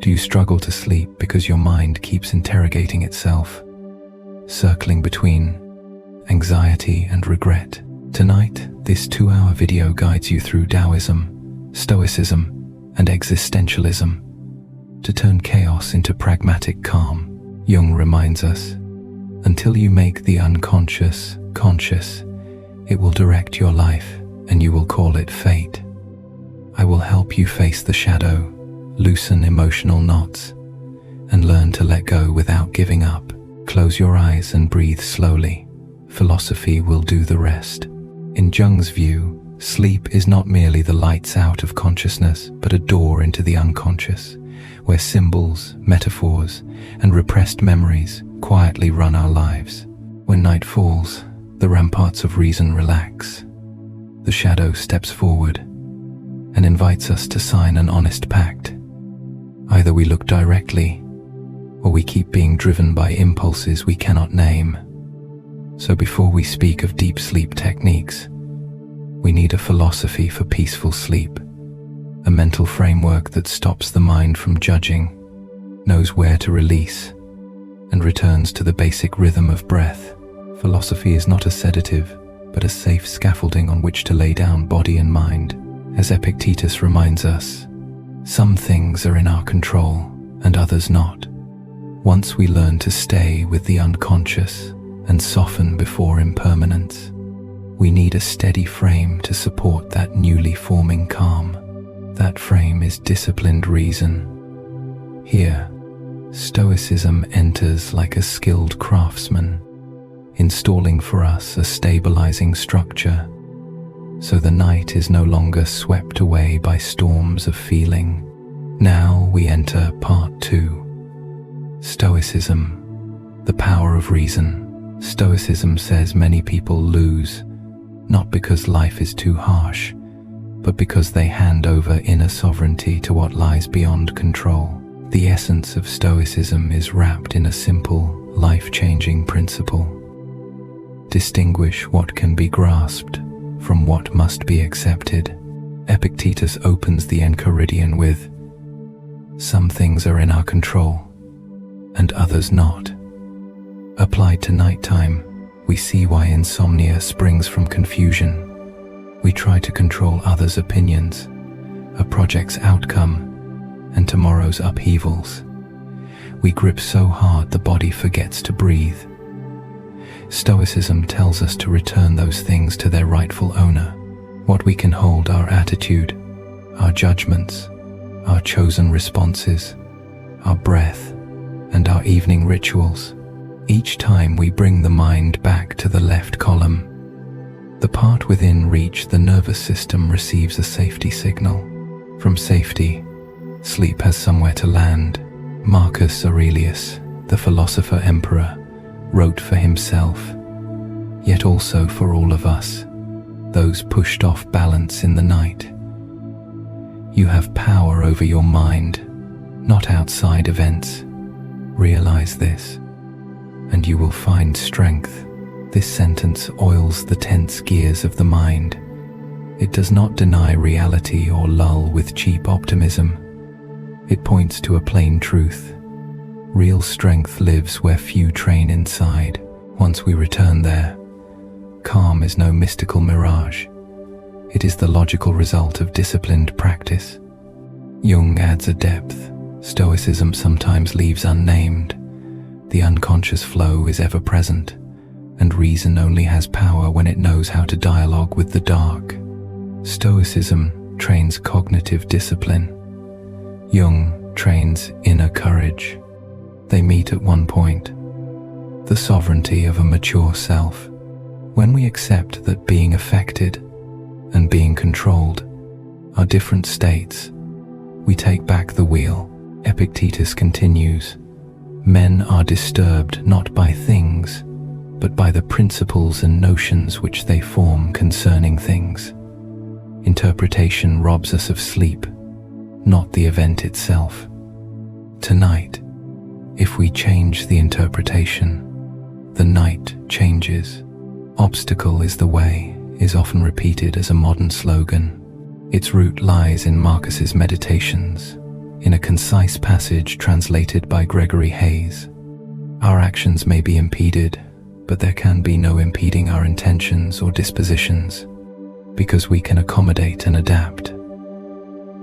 Do you struggle to sleep because your mind keeps interrogating itself, circling between anxiety and regret? Tonight, this 2-hour video guides you through Daoism, Stoicism, and Existentialism to turn chaos into pragmatic calm. Jung reminds us, until you make the unconscious conscious, it will direct your life and you will call it fate. I will help you face the shadow, loosen emotional knots, and learn to let go without giving up. Close your eyes and breathe slowly. Philosophy will do the rest. In Jung's view, sleep is not merely the lights out of consciousness, but a door into the unconscious, where symbols, metaphors, and repressed memories quietly run our lives. When night falls, the ramparts of reason relax. The shadow steps forward and invites us to sign an honest pact. Either we look directly, or we keep being driven by impulses we cannot name. So before we speak of deep sleep techniques, we need a philosophy for peaceful sleep, a mental framework that stops the mind from judging, knows where to release, and returns to the basic rhythm of breath. Philosophy is not a sedative, but a safe scaffolding on which to lay down body and mind. As Epictetus reminds us, some things are in our control and others not. Once we learn to stay with the unconscious and soften before impermanence, we need a steady frame to support that newly forming calm. That frame is disciplined reason. Here, Stoicism enters like a skilled craftsman, installing for us a stabilizing structure, so the night is no longer swept away by storms of feeling. Now we enter part 2. Stoicism, the power of reason. Stoicism says many people lose, not because life is too harsh, but because they hand over inner sovereignty to what lies beyond control. The essence of Stoicism is wrapped in a simple, life-changing principle. Distinguish what can be grasped from what must be accepted. Epictetus opens the Enchiridion with, "Some things are in our control, and others not." Applied to nighttime, we see why insomnia springs from confusion. We try to control others' opinions, a project's outcome, and tomorrow's upheavals. We grip so hard the body forgets to breathe. Stoicism tells us to return those things to their rightful owner. What we can hold: our attitude, our judgments, our chosen responses, our breath, and our evening rituals. Each time we bring the mind back to the left column, the part within reach, the nervous system receives a safety signal. From safety, sleep has somewhere to land. Marcus Aurelius, the philosopher emperor, wrote for himself, yet also for all of us, those pushed off balance in the night. You have power over your mind, not outside events. Realize this, and you will find strength. This sentence oils the tense gears of the mind. It does not deny reality or lull with cheap optimism. It points to a plain truth. Real strength lives where few train inside. Once we return there, calm is no mystical mirage. It is the logical result of disciplined practice. Jung adds a depth Stoicism sometimes leaves unnamed. The unconscious flow is ever present, and reason only has power when it knows how to dialogue with the dark. Stoicism trains cognitive discipline. Jung trains inner courage. They meet at one point: the sovereignty of a mature self. When we accept that being affected and being controlled are different states, we take back the wheel. Epictetus continues, "Men are disturbed not by things, but by the principles and notions which they form concerning things." Interpretation robs us of sleep, not the event itself. Tonight, if we change the interpretation, the night changes. "Obstacle is the way" is often repeated as a modern slogan. Its root lies in Marcus's Meditations, in a concise passage translated by Gregory Hayes. Our actions may be impeded, but there can be no impeding our intentions or dispositions, because we can accommodate and adapt.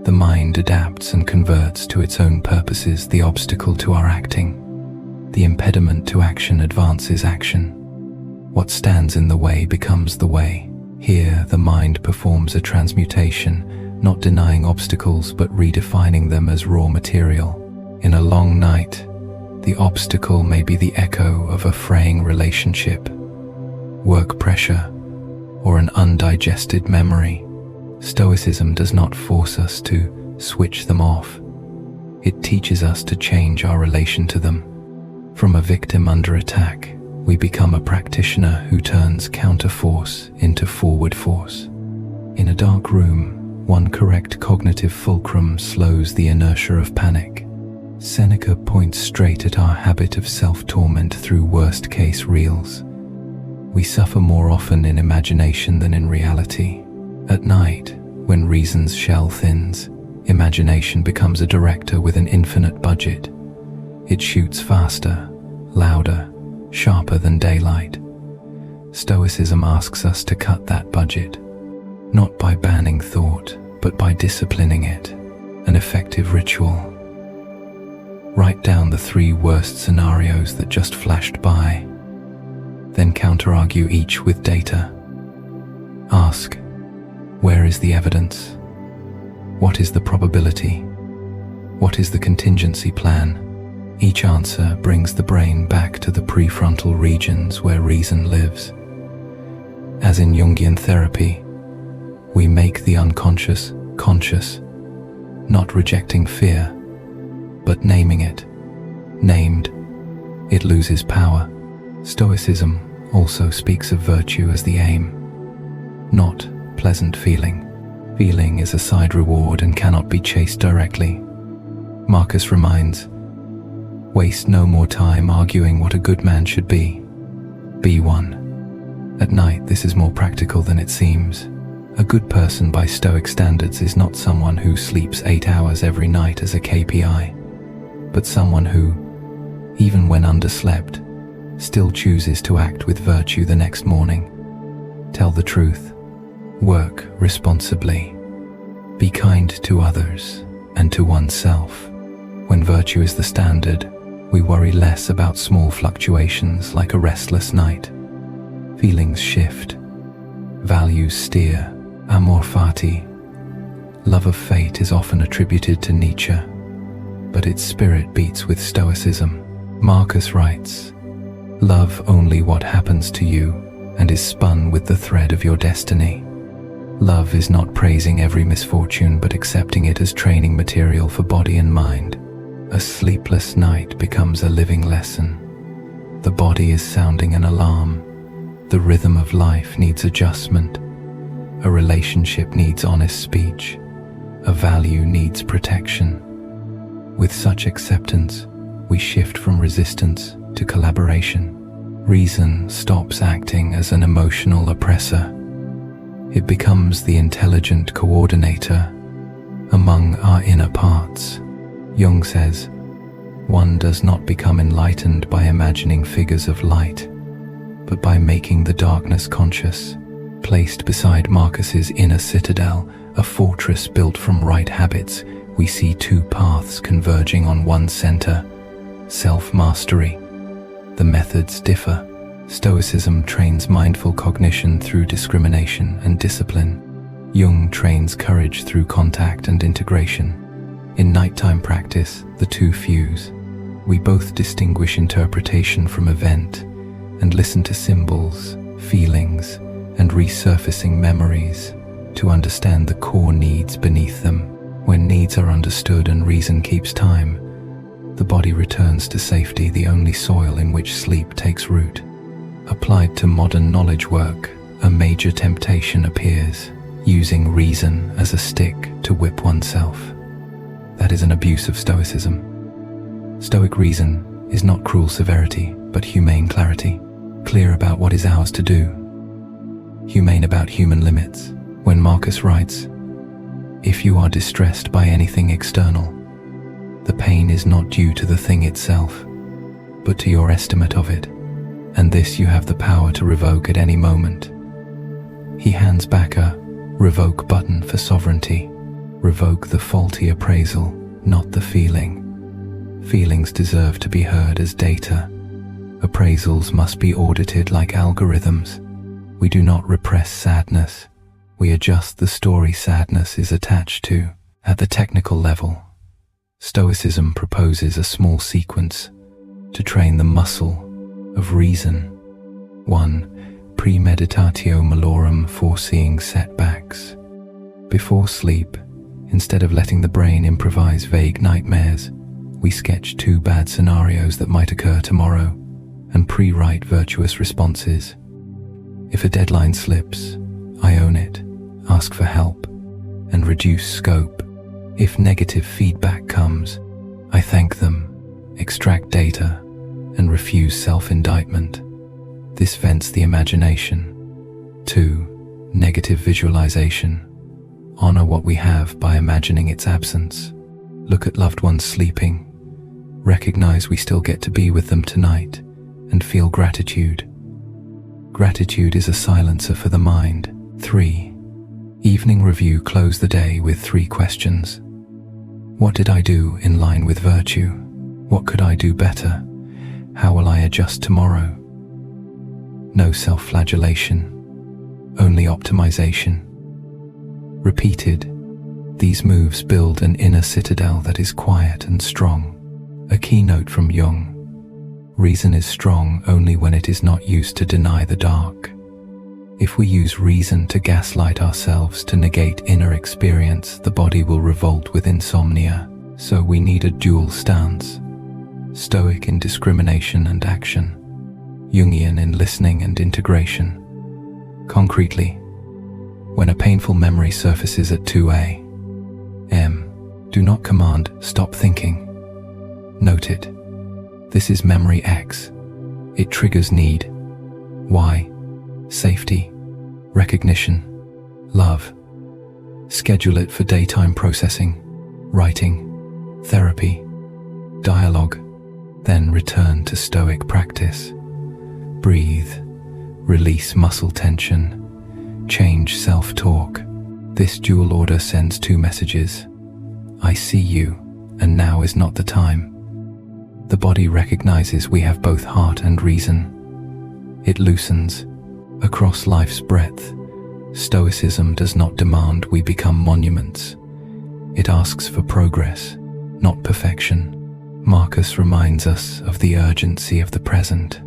The mind adapts and converts to its own purposes the obstacle to our acting. The impediment to action advances action. What stands in the way becomes the way. Here, the mind performs a transmutation, not denying obstacles but redefining them as raw material. In a long night, the obstacle may be the echo of a fraying relationship, work pressure, or an undigested memory. Stoicism does not force us to switch them off. It teaches us to change our relation to them. From a victim under attack, we become a practitioner who turns counter-force into forward force. In a dark room, one correct cognitive fulcrum slows the inertia of panic. Seneca points straight at our habit of self-torment through worst-case reels. We suffer more often in imagination than in reality. At night, when reason's shell thins, imagination becomes a director with an infinite budget. It shoots faster, louder, sharper than daylight. Stoicism asks us to cut that budget, not by banning thought, but by disciplining it, an effective ritual. Write down the 3 worst scenarios that just flashed by, then counter-argue each with data. Ask, where is the evidence? What is the probability? What is the contingency plan? Each answer brings the brain back to the prefrontal regions where reason lives. As in Jungian therapy, we make the unconscious conscious, not rejecting fear, but naming it. Named, it loses power. Stoicism also speaks of virtue as the aim, not pleasant feeling. Feeling is a side reward and cannot be chased directly. Marcus reminds, waste no more time arguing what a good man should be. Be one. At night, this is more practical than it seems. A good person by Stoic standards is not someone who sleeps 8 hours every night as a KPI, but someone who, even when underslept, still chooses to act with virtue the next morning. Tell the truth. Work responsibly. Be kind to others and to oneself. When virtue is the standard, we worry less about small fluctuations like a restless night. Feelings shift. Values steer. Amor fati. Love of fate is often attributed to Nietzsche, but its spirit beats with Stoicism. Marcus writes, love only what happens to you and is spun with the thread of your destiny. Love is not praising every misfortune but accepting it as training material for body and mind. A sleepless night becomes a living lesson. The body is sounding an alarm. The rhythm of life needs adjustment. A relationship needs honest speech. A value needs protection. With such acceptance, we shift from resistance to collaboration. Reason stops acting as an emotional oppressor. It becomes the intelligent coordinator among our inner parts. Jung says, one does not become enlightened by imagining figures of light, but by making the darkness conscious. Placed beside Marcus's inner citadel, a fortress built from right habits, we see 2 paths converging on one center: self-mastery. The methods differ. Stoicism trains mindful cognition through discrimination and discipline. Jung trains courage through contact and integration. In nighttime practice, the 2 fuse. We both distinguish interpretation from event and listen to symbols, feelings, and resurfacing memories to understand the core needs beneath them. When needs are understood and reason keeps time, the body returns to safety, the only soil in which sleep takes root. Applied to modern knowledge work, a major temptation appears: using reason as a stick to whip oneself. That is an abuse of Stoicism. Stoic reason is not cruel severity, but humane clarity, clear about what is ours to do, humane about human limits. When Marcus writes, if you are distressed by anything external, The pain is not due to the thing itself, but to your estimate of it, and this you have the power to revoke at any moment. He hands back a revoke button for sovereignty. Revoke the faulty appraisal, not the feeling. Feelings deserve to be heard as data. Appraisals must be audited like algorithms. We do not repress sadness. We adjust the story sadness is attached to. At the technical level, Stoicism proposes a small sequence to train the muscle of reason. 1. Premeditatio malorum, foreseeing setbacks. Before sleep, instead of letting the brain improvise vague nightmares, we sketch 2 bad scenarios that might occur tomorrow and pre-write virtuous responses. If a deadline slips, I own it, ask for help, and reduce scope. If negative feedback comes, I thank them, extract data, and refuse self-indictment. This vents the imagination. 2. Negative visualization. Honor what we have by imagining its absence. Look at loved ones sleeping. Recognize we still get to be with them tonight, and feel gratitude. Gratitude is a silencer for the mind. 3. Evening review. Close the day with 3 questions. What did I do in line with virtue? What could I do better? How will I adjust tomorrow? No self-flagellation, only optimization. Repeated, these moves build an inner citadel that is quiet and strong. A keynote from Jung. Reason is strong only when it is not used to deny the dark. If we use reason to gaslight ourselves to negate inner experience, the body will revolt with insomnia. So we need a dual stance. Stoic in discrimination and action. Jungian in listening and integration. Concretely, when a painful memory surfaces at 2 a.m., do not command stop thinking. Note it. This is memory X. It triggers need. Y. Safety, recognition, love. Schedule it for daytime processing, writing, therapy, dialogue, then return to stoic practice. Breathe, release muscle tension, change self-talk. This dual order sends 2 messages. I see you, and now is not the time. The body recognizes we have both heart and reason. It loosens. Across life's breadth, Stoicism does not demand we become monuments. It asks for progress, not perfection. Marcus reminds us of the urgency of the present.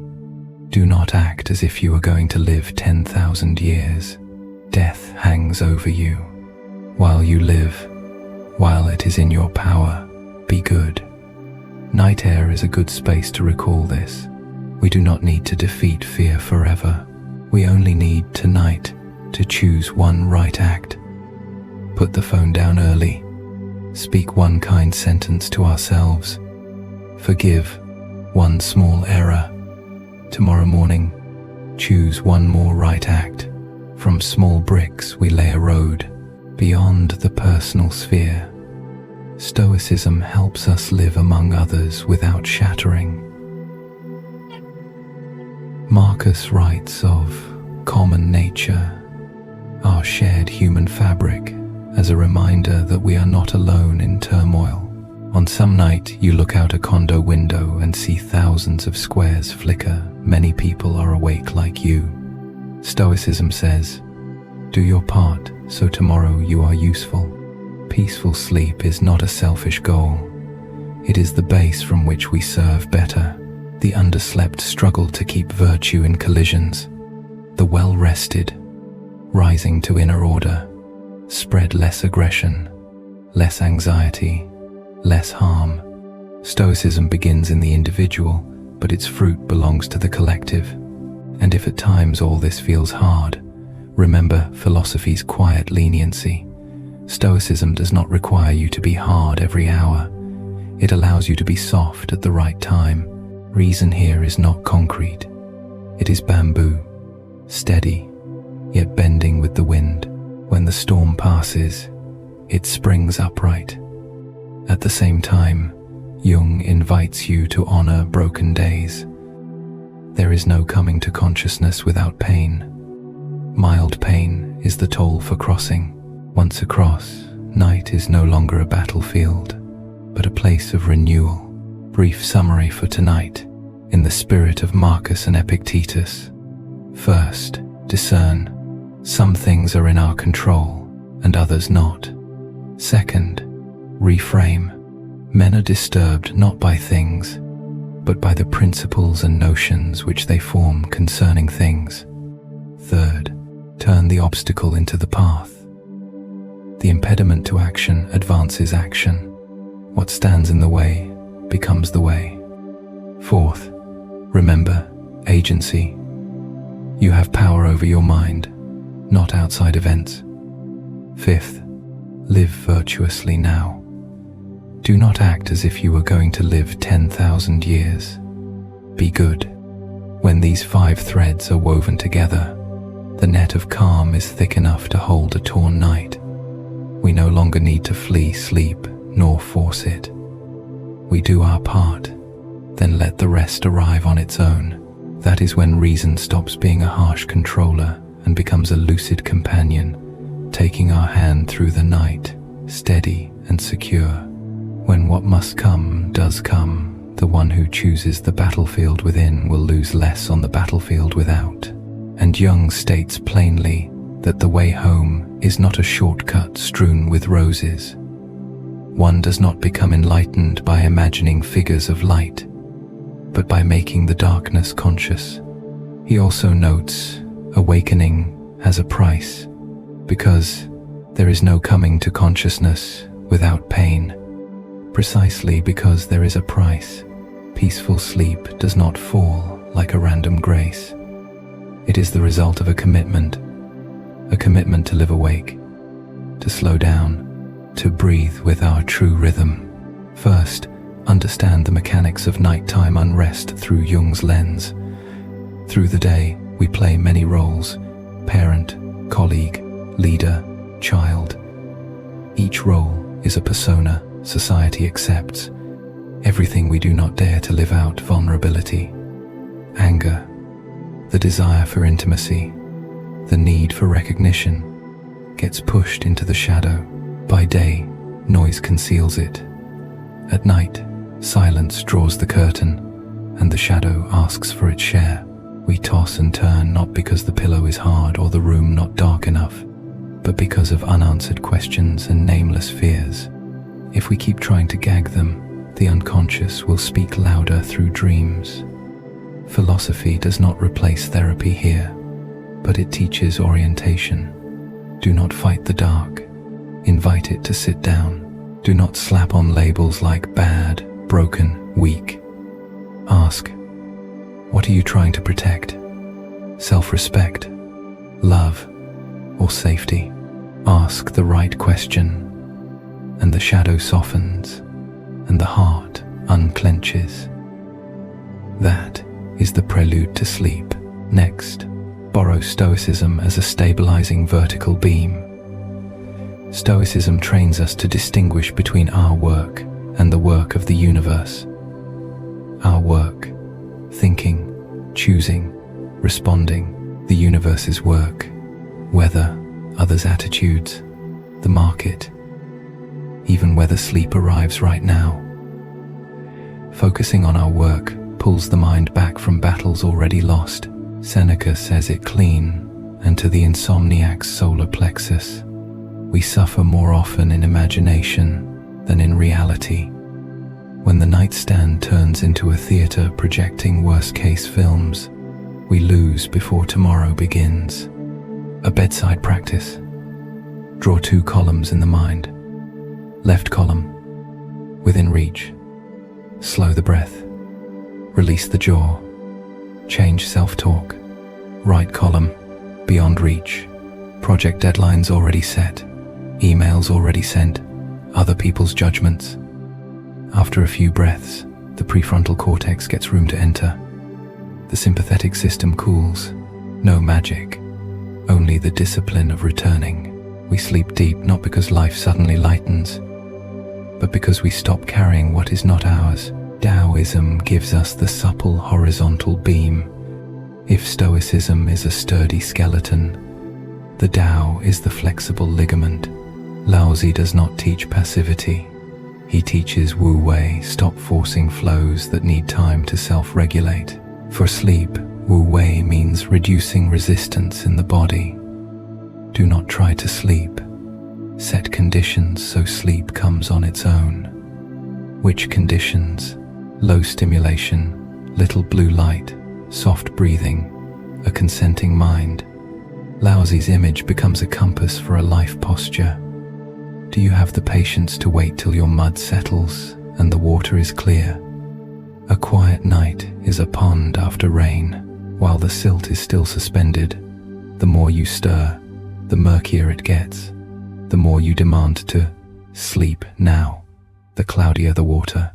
Do not act as if you are going to live 10,000 years. Death hangs over you. While you live, while it is in your power, be good. Night air is a good space to recall this. We do not need to defeat fear forever. We only need tonight to choose one right act. Put the phone down early. Speak one kind sentence to ourselves. Forgive one small error. Tomorrow morning, choose one more right act. From small bricks we lay a road beyond the personal sphere. Stoicism helps us live among others without shattering. Marcus writes of common nature, our shared human fabric, as a reminder that we are not alone in turmoil. On some night, you look out a condo window and see thousands of squares flicker. Many people are awake like you. Stoicism says, do your part so tomorrow you are useful. Peaceful sleep is not a selfish goal. It is the base from which we serve better. The underslept struggle to keep virtue in collisions. The well-rested, rising to inner order, spread less aggression, less anxiety, less harm. Stoicism begins in the individual, but its fruit belongs to the collective. And if at times all this feels hard, remember philosophy's quiet leniency. Stoicism does not require you to be hard every hour. It allows you to be soft at the right time. Reason here is not concrete. It is bamboo, steady, yet bending with the wind. When the storm passes, it springs upright. At the same time, Jung invites you to honor broken days. There is no coming to consciousness without pain. Mild pain is the toll for crossing. Once across, night is no longer a battlefield, but a place of renewal. Brief summary for tonight, in the spirit of Marcus and Epictetus. First, discern. Some things are in our control, and others not. Second, reframe. Men are disturbed not by things, but by the principles and notions which they form concerning things. Third, turn the obstacle into the path. The impediment to action advances action. What stands in the way becomes the way. Fourth, remember agency. You have power over your mind, not outside events. Fifth, live virtuously now. Do not act as if you were going to live 10,000 years. Be good. When these 5 threads are woven together, the net of calm is thick enough to hold a torn night. We no longer need to flee sleep nor force it. We do our part, then let the rest arrive on its own. That is when reason stops being a harsh controller and becomes a lucid companion, taking our hand through the night, steady and secure. When what must come does come, the one who chooses the battlefield within will lose less on the battlefield without. And Jung states plainly that the way home is not a shortcut strewn with roses. One does not become enlightened by imagining figures of light, but by making the darkness conscious. He also notes, awakening has a price, because there is no coming to consciousness without pain. Precisely because there is a price, peaceful sleep does not fall like a random grace. It is the result of a commitment to live awake, to slow down, to breathe with our true rhythm. First, understand the mechanics of nighttime unrest through Jung's lens. Through the day, we play many roles: parent, colleague, leader, child. Each role is a persona society accepts. Everything we do not dare to live out: vulnerability, anger, the desire for intimacy, the need for recognition, gets pushed into the shadow. By day, noise conceals it. At night, silence draws the curtain, and the shadow asks for its share. We toss and turn not because the pillow is hard or the room not dark enough, but because of unanswered questions and nameless fears. If we keep trying to gag them, the unconscious will speak louder through dreams. Philosophy does not replace therapy here, but it teaches orientation. Do not fight the dark. Invite it to sit down. Do not slap on labels like bad, broken, weak. Ask, what are you trying to protect? Self-respect, love, or safety? Ask the right question, and the shadow softens, and the heart unclenches. That is the prelude to sleep. Next, borrow Stoicism as a stabilizing vertical beam. Stoicism trains us to distinguish between our work and the work of the universe. Our work, thinking, choosing, responding, the universe's work, weather, others' attitudes, the market, even whether sleep arrives right now. Focusing on our work pulls the mind back from battles already lost. Seneca says it clean, and to the insomniac's solar plexus. We suffer more often in imagination than in reality. When the nightstand turns into a theater projecting worst-case films, we lose before tomorrow begins. A bedside practice. Draw 2 columns in the mind. Left column, within reach. Slow the breath. Release the jaw. Change self-talk. Right column, beyond reach. Project deadlines already set. Emails already sent. Other people's judgments. After a few breaths, the prefrontal cortex gets room to enter. The sympathetic system cools. No magic, only the discipline of returning. We sleep deep not because life suddenly lightens, but because we stop carrying what is not ours. Daoism gives us the supple horizontal beam. If Stoicism is a sturdy skeleton, the Tao is the flexible ligament. Laozi does not teach passivity. He teaches Wu Wei, stop forcing flows that need time to self-regulate. For sleep, Wu Wei means reducing resistance in the body. Do not try to sleep. Set conditions so sleep comes on its own. Which conditions? Low stimulation, little blue light, soft breathing, a consenting mind. Laozi's image becomes a compass for a life posture. Do you have the patience to wait till your mud settles and the water is clear? A quiet night is a pond after rain, while the silt is still suspended. The more you stir, the murkier it gets. The more you demand to sleep now, the cloudier the water.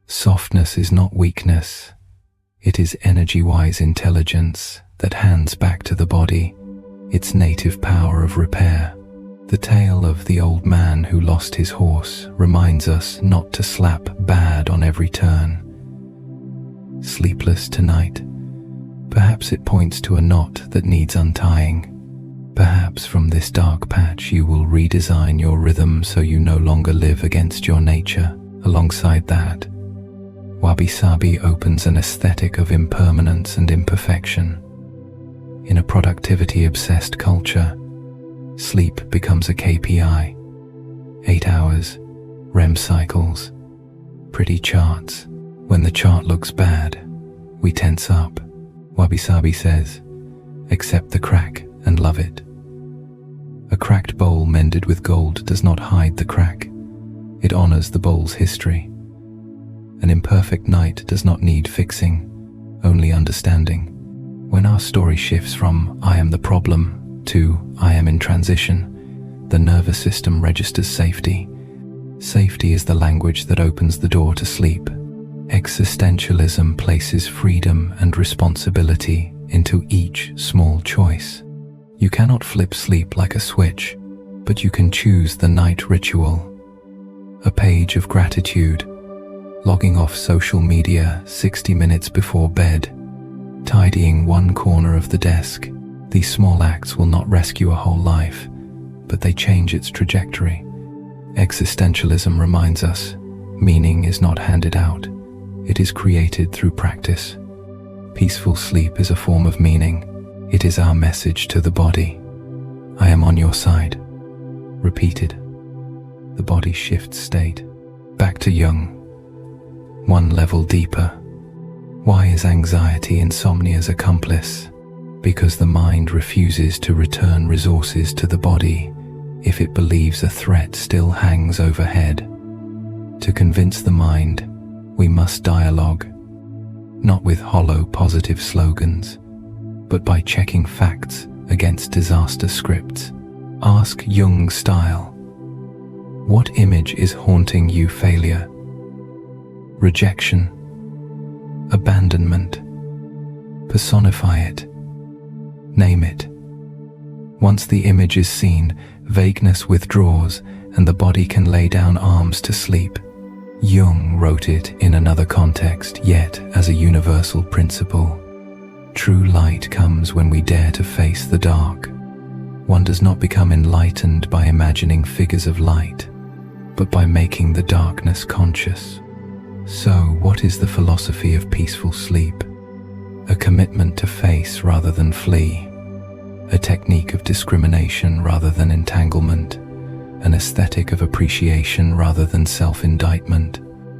Softness is not weakness. It is energy-wise intelligence that hands back to the body its native power of repair. The tale of the old man who lost his horse reminds us not to slap bad on every turn. Sleepless tonight. Perhaps it points to a knot that needs untying. Perhaps from this dark patch you will redesign your rhythm so you no longer live against your nature. Alongside that, Wabi-sabi opens an aesthetic of impermanence and imperfection. In a productivity-obsessed culture, sleep becomes a KPI. 8 hours, REM cycles, pretty charts. When the chart looks bad, we tense up. Wabi-sabi says, accept the crack and love it. A cracked bowl mended with gold does not hide the crack. It honors the bowl's history. An imperfect night does not need fixing, only understanding. When our story shifts from I am the problem to I am in transition, the nervous system registers safety. Safety is the language that opens the door to sleep. Existentialism places freedom and responsibility into each small choice. You cannot flip sleep like a switch, but you can choose the night ritual. A page of gratitude, logging off social media 60 minutes before bed, tidying one corner of the desk. These small acts will not rescue a whole life, but they change its trajectory. Existentialism reminds us, meaning is not handed out. It is created through practice. Peaceful sleep is a form of meaning. It is our message to the body. I am on your side. Repeated. The body shifts state. Back to Jung. One level deeper. Why is anxiety insomnia's accomplice? Because the mind refuses to return resources to the body if it believes a threat still hangs overhead. To convince the mind, we must dialogue, not with hollow positive slogans, but by checking facts against disaster scripts. Ask Jung style. What image is haunting you? Failure, rejection, abandonment. Personify it. Name it. Once the image is seen, vagueness withdraws and the body can lay down arms to sleep. Jung wrote it in another context, yet as a universal principle. True light comes when we dare to face the dark. One does not become enlightened by imagining figures of light, but by making the darkness conscious. So, what is the philosophy of peaceful sleep? A commitment to face rather than flee, a technique of discrimination rather than entanglement, an aesthetic of appreciation rather than self-indictment,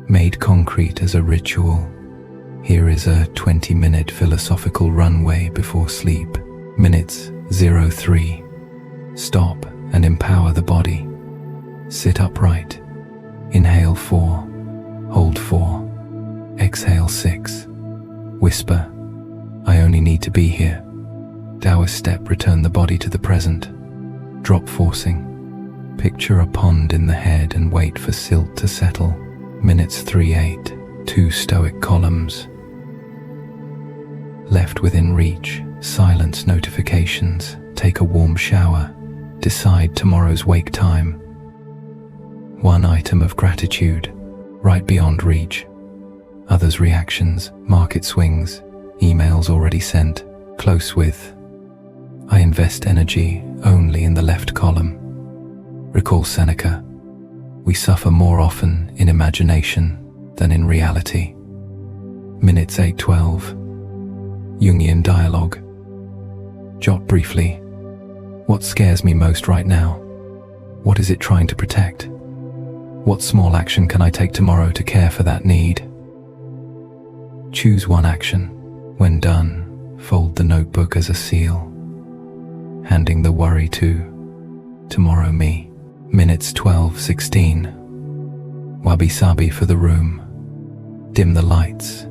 made concrete as a ritual. Here is a 20-minute philosophical runway before sleep. Minutes 03. Stop and empower the body. Sit upright. Inhale 4. Hold 4. Exhale 6. Whisper, I only need to be here. Taoist step, return the body to the present. Drop forcing. Picture a pond in the head and wait for silt to settle. Minutes 38. 2 stoic columns. Left within reach. Silence notifications. Take a warm shower. Decide tomorrow's wake time. One item of gratitude, right beyond reach. Others' reactions, market swings, emails already sent, close with. I invest energy only in the left column. Recall Seneca. We suffer more often in imagination than in reality. Minutes 8:12. Jungian dialogue. Jot briefly. What scares me most right now? What is it trying to protect? What small action can I take tomorrow to care for that need? Choose one action. When done, fold the notebook as a seal, handing the worry to tomorrow me. Minutes 12:16. Wabi-sabi for the room. Dim the lights.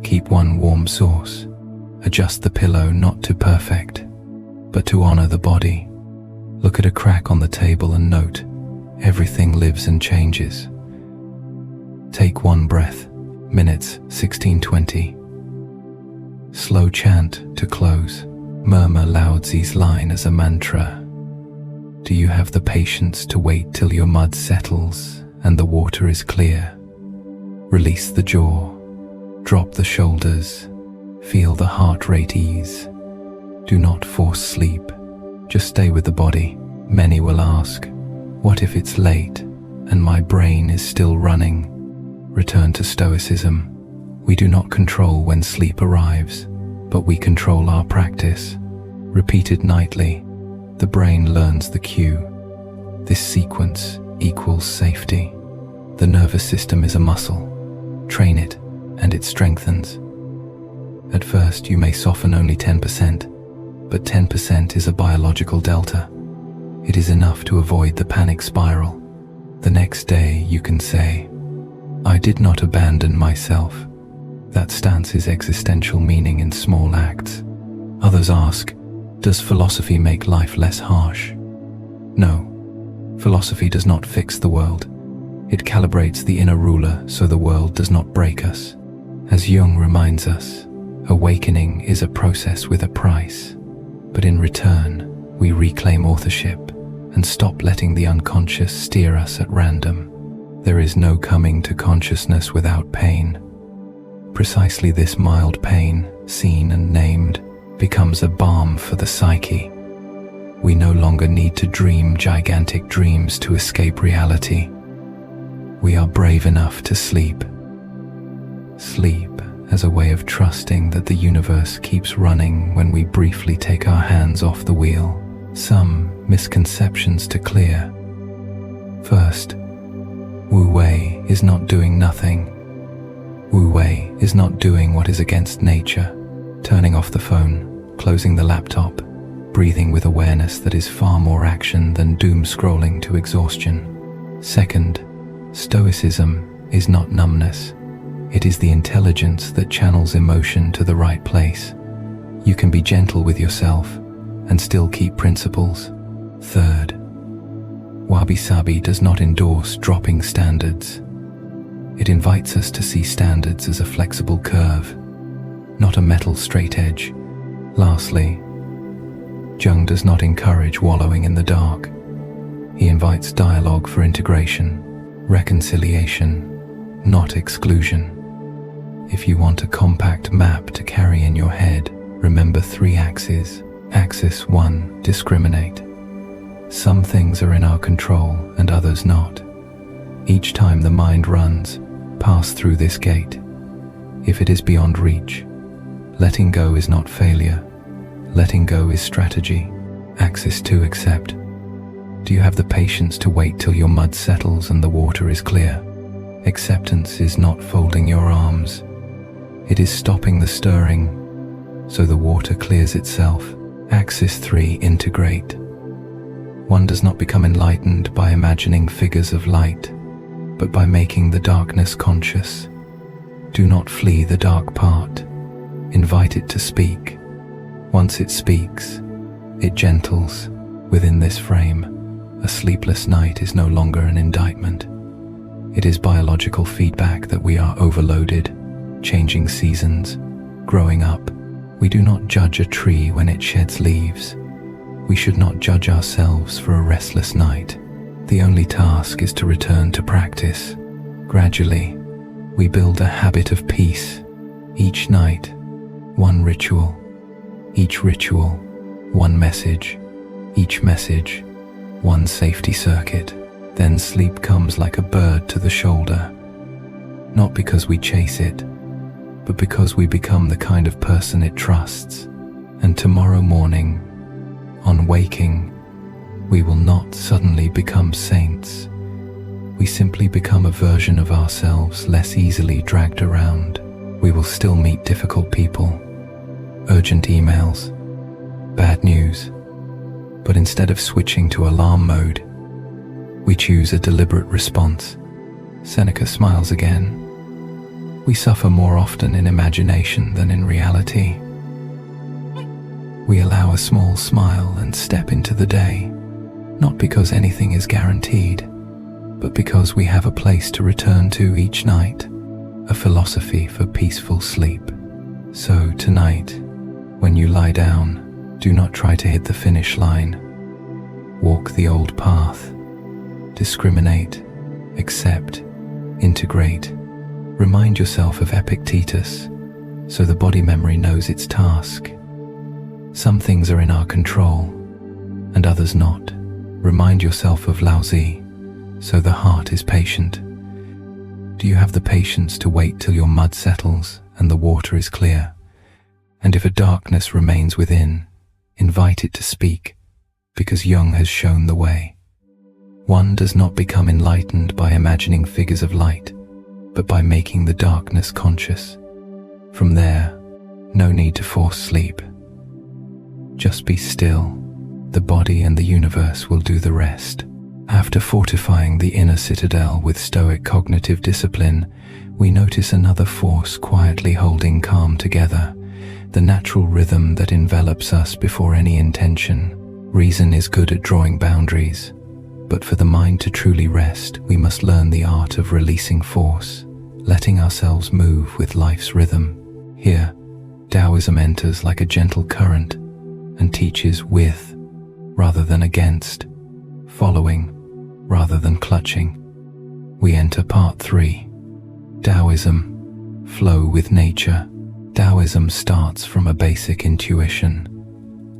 Keep one warm source. Adjust the pillow not to perfect, but to honor the body. Look at a crack on the table and note, everything lives and changes. Take one breath. Minutes 16:20. Slow chant to close. Murmur Lao-Tzu's line as a mantra. Do you have the patience to wait till your mud settles and the water is clear? Release the jaw. Drop the shoulders. Feel the heart rate ease. Do not force sleep. Just stay with the body. Many will ask, what if it's late and my brain is still running? Return to Stoicism. We do not control when sleep arrives, but we control our practice. Repeated nightly, the brain learns the cue. This sequence equals safety. The nervous system is a muscle. Train it, and it strengthens. At first, you may soften only 10%, but 10% is a biological delta. It is enough to avoid the panic spiral. The next day, you can say, I did not abandon myself. That stance is existential meaning in small acts. Others ask, does philosophy make life less harsh? No. Philosophy does not fix the world. It calibrates the inner ruler so the world does not break us. As Jung reminds us, awakening is a process with a price. But in return, we reclaim authorship and stop letting the unconscious steer us at random. There is no coming to consciousness without pain. Precisely this mild pain, seen and named, becomes a balm for the psyche. We no longer need to dream gigantic dreams to escape reality. We are brave enough to sleep. Sleep as a way of trusting that the universe keeps running when we briefly take our hands off the wheel. Some misconceptions to clear. First, Wu Wei is not doing nothing. Wu Wei is not doing what is against nature, turning off the phone, closing the laptop, breathing with awareness that is far more action than doom scrolling to exhaustion. Second, Stoicism is not numbness. It is the intelligence that channels emotion to the right place. You can be gentle with yourself and still keep principles. Third, Wabi-sabi does not endorse dropping standards. It invites us to see standards as a flexible curve, not a metal straight edge. Lastly, Jung does not encourage wallowing in the dark. He invites dialogue for integration, reconciliation, not exclusion. If you want a compact map to carry in your head, remember 3 axes. Axis 1, discriminate. Some things are in our control and others not. Each time the mind runs, pass through this gate. If it is beyond reach, letting go is not failure. Letting go is strategy. Axis 2, accept. Do you have the patience to wait till your mud settles and the water is clear? Acceptance is not folding your arms. It is stopping the stirring, so the water clears itself. Axis 3, integrate. One does not become enlightened by imagining figures of light, but by making the darkness conscious. Do not flee the dark part. Invite it to speak. Once it speaks, it gentles. Within this frame, a sleepless night is no longer an indictment. It is biological feedback that we are overloaded, changing seasons, growing up. We do not judge a tree when it sheds leaves. We should not judge ourselves for a restless night. The only task is to return to practice. Gradually, we build a habit of peace. Each night, one ritual. Each ritual, one message. Each message, one safety circuit. Then sleep comes like a bird to the shoulder. Not because we chase it, but because we become the kind of person it trusts. And tomorrow morning, on waking, we will not suddenly become saints. We simply become a version of ourselves less easily dragged around. We will still meet difficult people, urgent emails, bad news, but instead of switching to alarm mode, we choose a deliberate response. Seneca smiles again. We suffer more often in imagination than in reality. We allow a small smile and step into the day, not because anything is guaranteed, but because we have a place to return to each night, a philosophy for peaceful sleep. So tonight, when you lie down, do not try to hit the finish line. Walk the old path. Discriminate, accept, integrate. Remind yourself of Epictetus, so the body memory knows its task. Some things are in our control, and others not. Remind yourself of Laozi, so the heart is patient. Do you have the patience to wait till your mud settles and the water is clear? And if a darkness remains within, invite it to speak, because Jung has shown the way. One does not become enlightened by imagining figures of light, but by making the darkness conscious. From there, no need to force sleep. Just be still. The body and the universe will do the rest. After fortifying the inner citadel with Stoic cognitive discipline, we notice another force quietly holding calm together, the natural rhythm that envelops us before any intention. Reason is good at drawing boundaries, but for the mind to truly rest, we must learn the art of releasing force, letting ourselves move with life's rhythm. Here, Daoism enters like a gentle current and teaches with rather than against, following rather than clutching. We enter part 3. Daoism, flow with nature. Daoism starts from a basic intuition.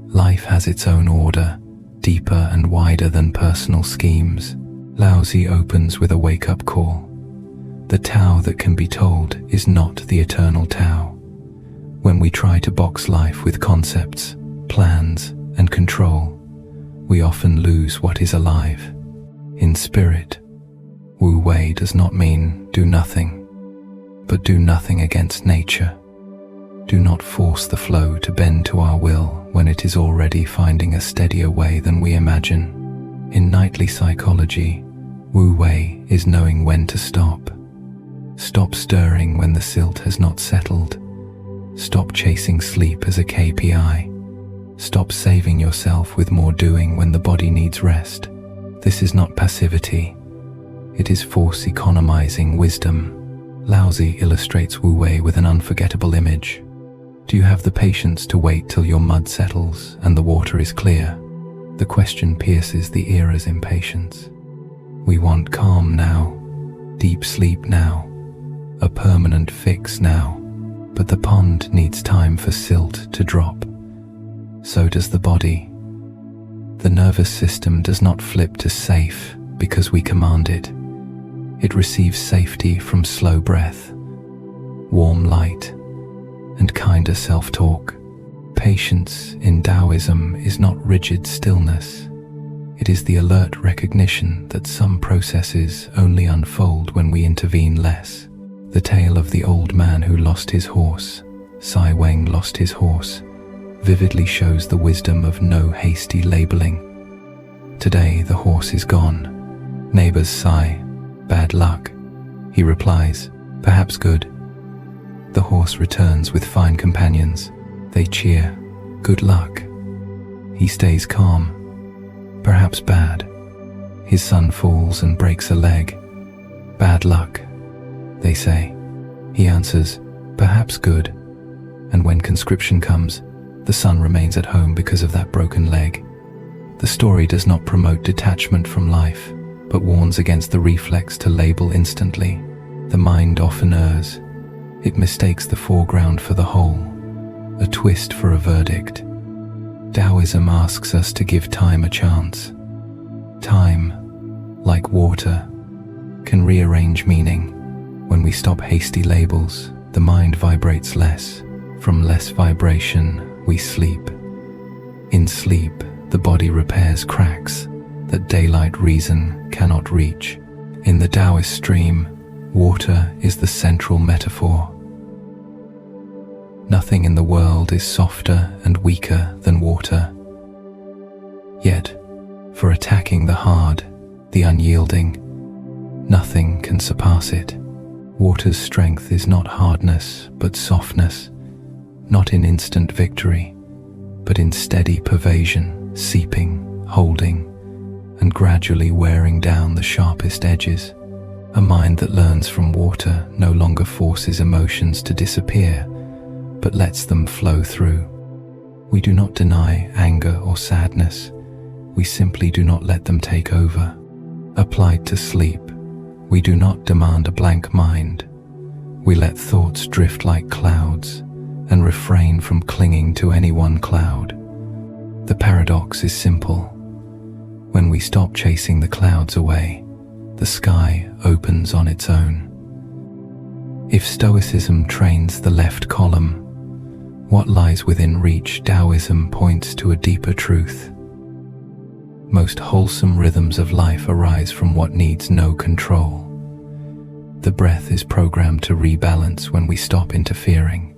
Life has its own order, deeper and wider than personal schemes. Laozi opens with a wake-up call. The Tao that can be told is not the eternal Tao. When we try to box life with concepts, plans, and control, we often lose what is alive. In spirit, Wu Wei does not mean do nothing, but do nothing against nature. Do not force the flow to bend to our will when it is already finding a steadier way than we imagine. In knightly psychology, Wu Wei is knowing when to stop. Stop stirring when the silt has not settled. Stop chasing sleep as a KPI. Stop saving yourself with more doing when the body needs rest. This is not passivity. It is force economizing wisdom. Laozi illustrates Wu Wei with an unforgettable image. Do you have the patience to wait till your mud settles and the water is clear? The question pierces the era's impatience. We want calm now, deep sleep now, a permanent fix now. But the pond needs time for silt to drop. So does the body. The nervous system does not flip to safe because we command it. It receives safety from slow breath, warm light, and kinder self-talk. Patience in Daoism is not rigid stillness. It is the alert recognition that some processes only unfold when we intervene less. The tale of the old man who lost his horse, Sai Weng lost his horse, vividly shows the wisdom of no hasty labeling. Today the horse is gone. Neighbors sigh, bad luck. He replies, perhaps good. The horse returns with fine companions. They cheer, good luck. He stays calm, perhaps bad. His son falls and breaks a leg. Bad luck, they say. He answers, perhaps good. And when conscription comes, the son remains at home because of that broken leg. The story does not promote detachment from life. but warns against the reflex to label instantly. The mind often errs. It mistakes the foreground for the whole, a twist for a verdict. Daoism asks us to give time a chance. Time, like water, can rearrange meaning. When we stop hasty labels, the mind vibrates less. From less vibration, we sleep. In sleep, the body repairs cracks that daylight reason cannot reach. In the Taoist stream, water is the central metaphor. Nothing in the world is softer and weaker than water. Yet, for attacking the hard, the unyielding, nothing can surpass it. Water's strength is not hardness, but softness, not in instant victory, but in steady pervasion, seeping, holding, and gradually wearing down the sharpest edges. A mind that learns from water no longer forces emotions to disappear, but lets them flow through. We do not deny anger or sadness, we simply do not let them take over. Applied to sleep, we do not demand a blank mind. We let thoughts drift like clouds and refrain from clinging to any one cloud. The paradox is simple. When we stop chasing the clouds away, the sky opens on its own. If Stoicism trains the left column, what lies within reach? Daoism points to a deeper truth. Most wholesome rhythms of life arise from what needs no control. The breath is programmed to rebalance when we stop interfering.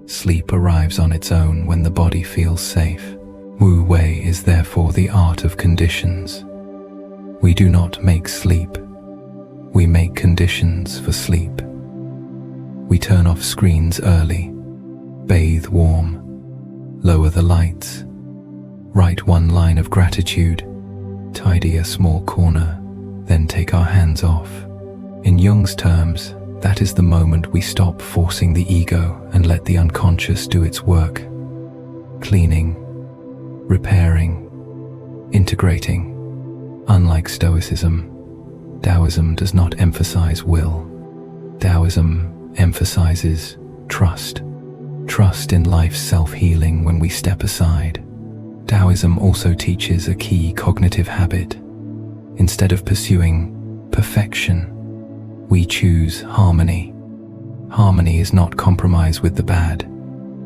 Sleep arrives on its own when the body feels safe. Wu Wei is therefore the art of conditions. We do not make sleep. We make conditions for sleep. We turn off screens early, bathe warm, lower the lights, write one line of gratitude, tidy a small corner, then take our hands off. In Jung's terms, that is the moment we stop forcing the ego and let the unconscious do its work. Cleaning, repairing, integrating. Unlike Stoicism, Daoism does not emphasize will. Daoism emphasizes trust. Trust in life's self-healing when we step aside. Daoism also teaches a key cognitive habit. Instead of pursuing perfection, we choose harmony. Harmony is not compromise with the bad.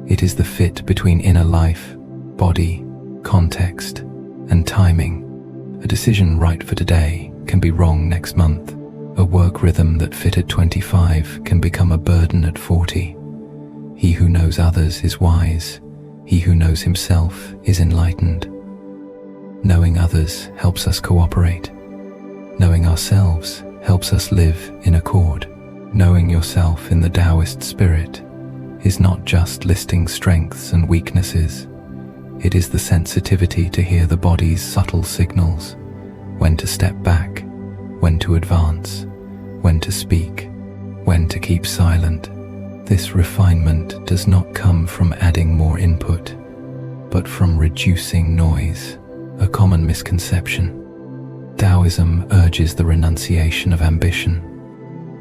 It is the fit between inner life, body, context, and timing. A decision right for today can be wrong next month. A work rhythm that fit at 25 can become a burden at 40. He who knows others is wise. He who knows himself is enlightened. Knowing others helps us cooperate. Knowing ourselves helps us live in accord. Knowing yourself in the Taoist spirit is not just listing strengths and weaknesses. It is the sensitivity to hear the body's subtle signals, when to step back, when to advance, when to speak, when to keep silent. This refinement does not come from adding more input, but from reducing noise, a common misconception. Daoism urges the renunciation of ambition.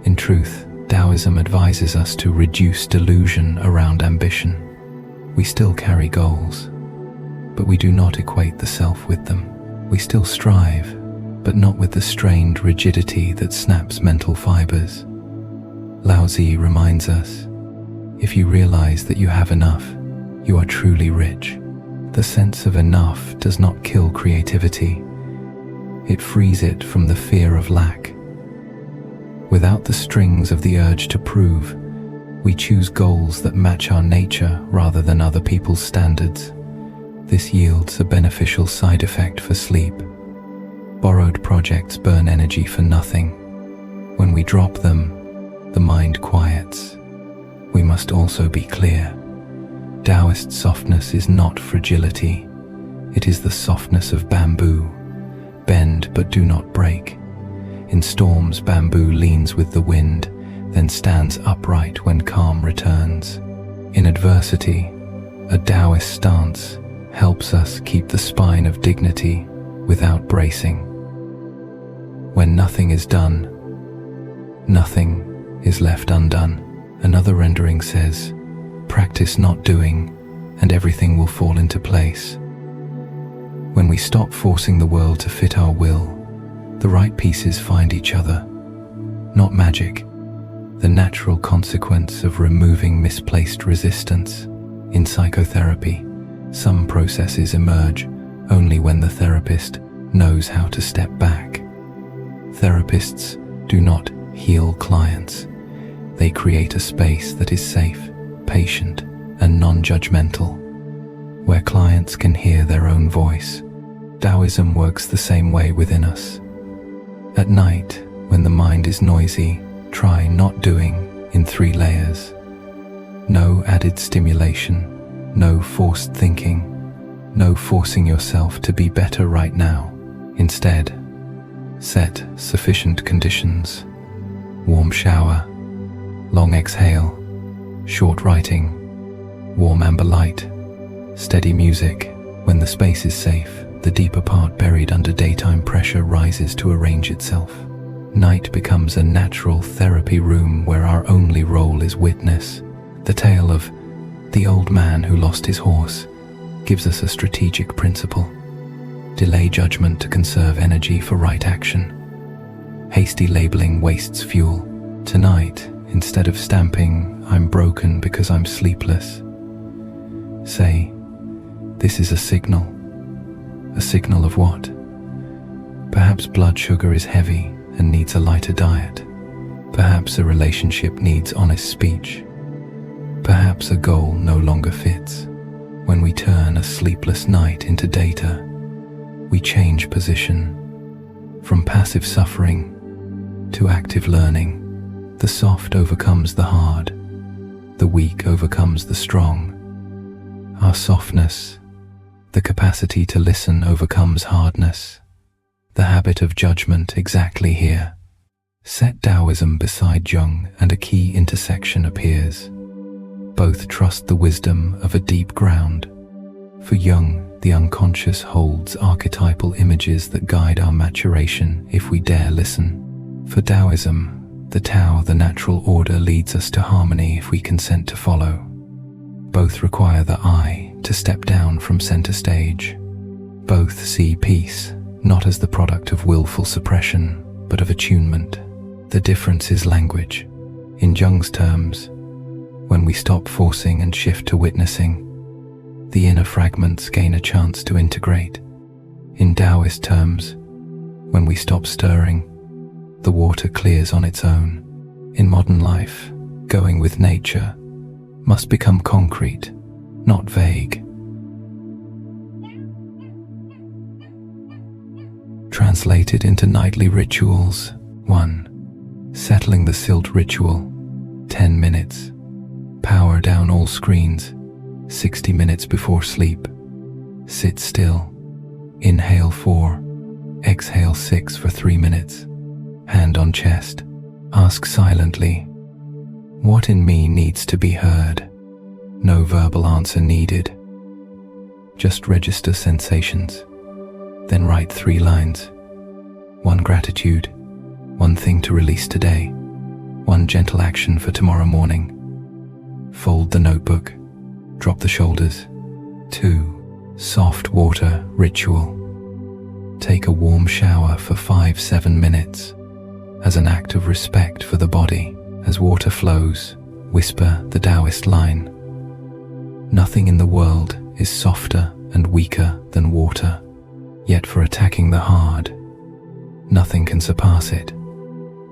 In truth, Daoism advises us to reduce delusion around ambition. We still carry goals, but we do not equate the self with them. We still strive, but not with the strained rigidity that snaps mental fibers. Lao Tzu reminds us, if you realize that you have enough, you are truly rich. The sense of enough does not kill creativity. It frees it from the fear of lack. Without the strings of the urge to prove, we choose goals that match our nature rather than other people's standards. This yields a beneficial side effect for sleep. Borrowed projects burn energy for nothing. When we drop them, the mind quiets. We must also be clear. Taoist softness is not fragility. It is the softness of bamboo. Bend but do not break. In storms, bamboo leans with the wind, then stands upright when calm returns. In adversity, a Taoist stance helps us keep the spine of dignity without bracing. When nothing is done, nothing is left undone. Another rendering says, practice not doing, and everything will fall into place. When we stop forcing the world to fit our will, the right pieces find each other. Not magic, the natural consequence of removing misplaced resistance. In psychotherapy, some processes emerge only when the therapist knows how to step back. Therapists do not heal clients. They create a space that is safe, patient, and non-judgmental, where clients can hear their own voice. Daoism works the same way within us. At night, when the mind is noisy, try not doing in 3 layers. No added stimulation, no forced thinking, no forcing yourself to be better right now. Instead, set sufficient conditions. Warm shower, long exhale, short writing, warm amber light, steady music. When the space is safe, the deeper part buried under daytime pressure rises to arrange itself. Night becomes a natural therapy room where our only role is witness. The tale of the old man who lost his horse gives us a strategic principle. Delay judgment to conserve energy for right action. Hasty labeling wastes fuel. Tonight, instead of stamping, "I'm broken because I'm sleepless," say, "This is a signal." A signal of what? Perhaps blood sugar is heavy and needs a lighter diet. Perhaps a relationship needs honest speech. Perhaps a goal no longer fits. When we turn a sleepless night into data, we change position from passive suffering to active learning. The soft overcomes the hard. The weak overcomes the strong. Our softness, the capacity to listen, overcomes hardness. The habit of judgment exactly here. Set Daoism beside Jung and a key intersection appears. Both trust the wisdom of a deep ground. For Jung, the unconscious holds archetypal images that guide our maturation if we dare listen. For Daoism, the Tao, the natural order, leads us to harmony if we consent to follow. Both require the I to step down from center stage. Both see peace not as the product of willful suppression, but of attunement. The difference is language. In Jung's terms, when we stop forcing and shift to witnessing, the inner fragments gain a chance to integrate. In Taoist terms, when we stop stirring, the water clears on its own. In modern life, going with nature must become concrete, not vague. Translated into nightly rituals. 1. Settling the silt ritual. 10 minutes. Power down all screens. 60 minutes before sleep. Sit still. Inhale 4. Exhale 6 for 3 minutes. Hand on chest. Ask silently, what in me needs to be heard? No verbal answer needed. Just register sensations. Then write 3 lines. 1 gratitude, 1 thing to release today, 1 gentle action for tomorrow morning. Fold the notebook, drop the shoulders. 2. Soft water ritual. Take a warm shower for 5-7 minutes as an act of respect for the body. As water flows, whisper the Taoist line. Nothing in the world is softer and weaker than water, yet for attacking the hard, nothing can surpass it.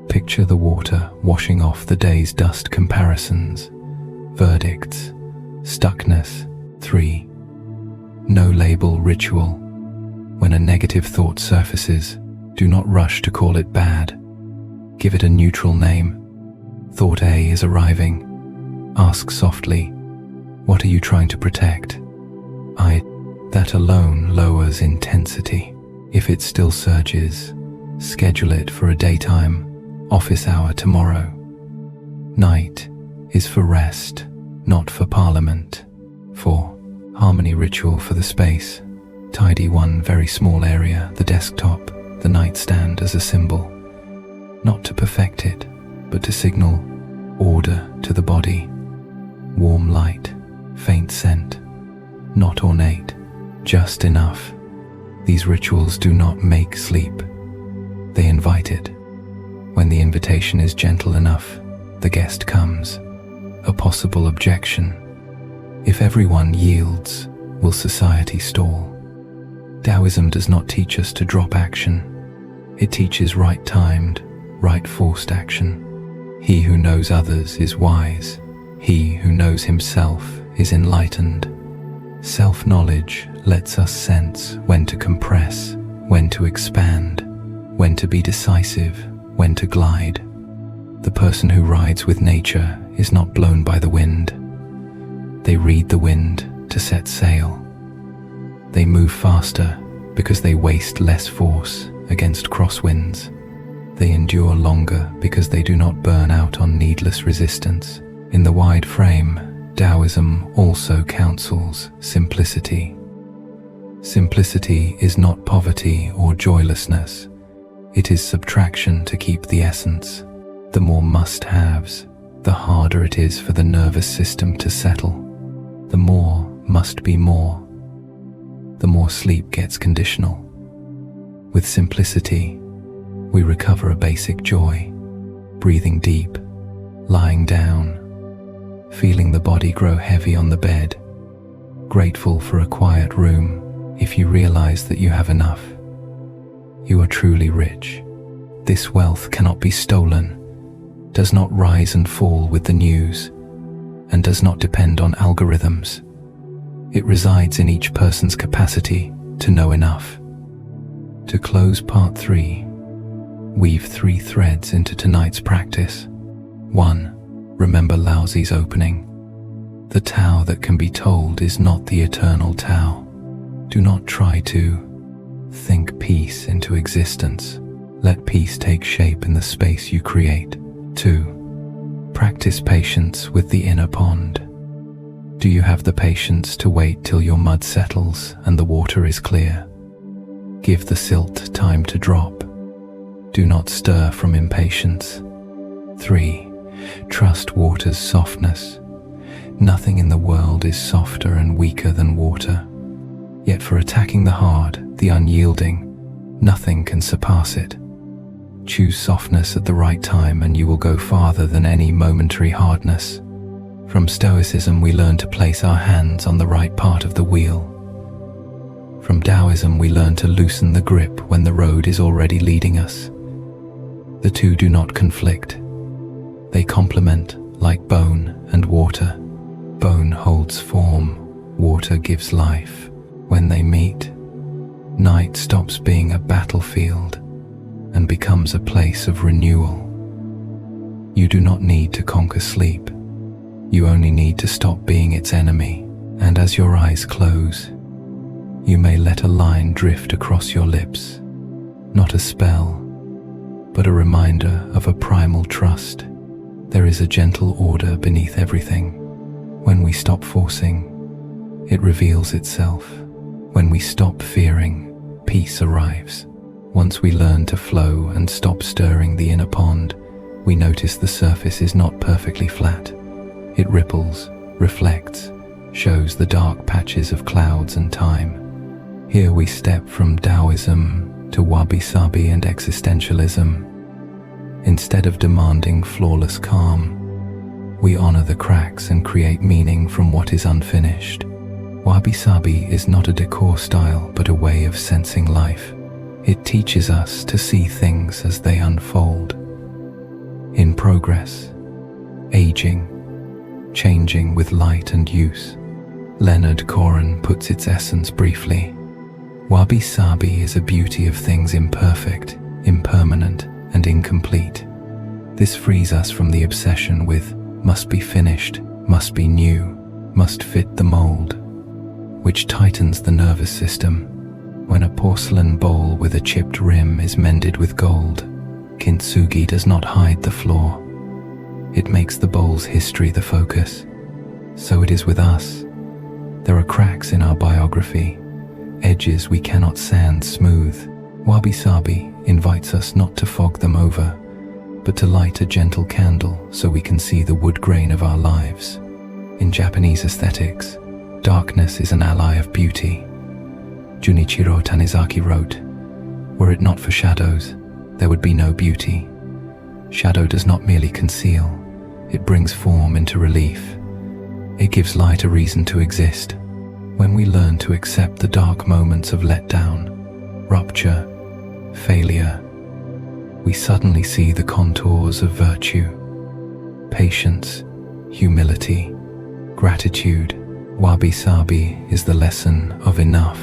Picture the water washing off the day's dust, comparisons, verdicts, stuckness. 3. No label ritual. When a negative thought surfaces, do not rush to call it bad. Give it a neutral name. Thought A is arriving. Ask softly, what are you trying to protect? That alone lowers intensity. If it still surges, schedule it for a daytime office hour tomorrow. Night is for rest, not for parliament. 4. Harmony ritual for the space. Tidy one very small area, the desktop, the nightstand as a symbol, not to perfect it, but to signal order to the body. Warm light, faint scent, not ornate, just enough. These rituals do not make sleep, they invite it. When the invitation is gentle enough, the guest comes. A possible objection: if everyone yields, will society stall? Daoism does not teach us to drop action. It teaches right-timed, right-forced action. He who knows others is wise. He who knows himself is enlightened. Self-knowledge lets us sense when to compress, when to expand, when to be decisive, when to glide. The person who rides with nature is not blown by the wind. They read the wind to set sail. They move faster because they waste less force against crosswinds. They endure longer because they do not burn out on needless resistance. In the wide frame, Daoism also counsels simplicity. Simplicity is not poverty or joylessness. It is subtraction to keep the essence. The more must-haves, the harder it is for the nervous system to settle. The more must be more. The more sleep gets conditional. With simplicity, we recover a basic joy, breathing deep, lying down, feeling the body grow heavy on the bed, grateful for a quiet room. If you realize that you have enough, you are truly rich. This wealth cannot be stolen, does not rise and fall with the news, and does not depend on algorithms. It resides in each person's capacity to know enough. To close part 3, weave 3 threads into tonight's practice. 1. Remember Laozi's opening. The Tao that can be told is not the eternal Tao. Do not try to think peace into existence. Let peace take shape in the space you create. 2. Practice patience with the inner pond. Do you have the patience to wait till your mud settles and the water is clear? Give the silt time to drop. Do not stir from impatience. 3. Trust water's softness. Nothing in the world is softer and weaker than water. Yet for attacking the hard, the unyielding, nothing can surpass it. Choose softness at the right time and you will go farther than any momentary hardness. From Stoicism we learn to place our hands on the right part of the wheel. From Daoism we learn to loosen the grip when the road is already leading us. The two do not conflict. They complement like bone and water. Bone holds form, water gives life. When they meet, night stops being a battlefield and becomes a place of renewal. You do not need to conquer sleep. You only need to stop being its enemy. And as your eyes close, you may let a line drift across your lips. Not a spell, but a reminder of a primal trust. There is a gentle order beneath everything. When we stop forcing, it reveals itself. When we stop fearing, peace arrives. Once we learn to flow and stop stirring the inner pond, we notice the surface is not perfectly flat. It ripples, reflects, shows the dark patches of clouds and time. Here we step from Daoism to wabi-sabi and existentialism. Instead of demanding flawless calm, we honor the cracks and create meaning from what is unfinished. Wabi-sabi is not a decor style but a way of sensing life. It teaches us to see things as they unfold. In progress, aging, changing with light and use. Leonard Cohen puts its essence briefly. Wabi-sabi is a beauty of things imperfect, impermanent, and incomplete. This frees us from the obsession with must be finished, must be new, must fit the mold, which tightens the nervous system. When a porcelain bowl with a chipped rim is mended with gold, kintsugi does not hide the flaw. It makes the bowl's history the focus. So it is with us. There are cracks in our biography, edges we cannot sand smooth. Wabi-sabi invites us not to fog them over, but to light a gentle candle so we can see the wood grain of our lives. In Japanese aesthetics, darkness is an ally of beauty. Junichiro Tanizaki wrote, "Were it not for shadows, there would be no beauty. Shadow does not merely conceal, it brings form into relief. It gives light a reason to exist." When we learn to accept the dark moments of letdown, rupture, failure, we suddenly see the contours of virtue, patience, humility, gratitude. Wabi-sabi is the lesson of enough.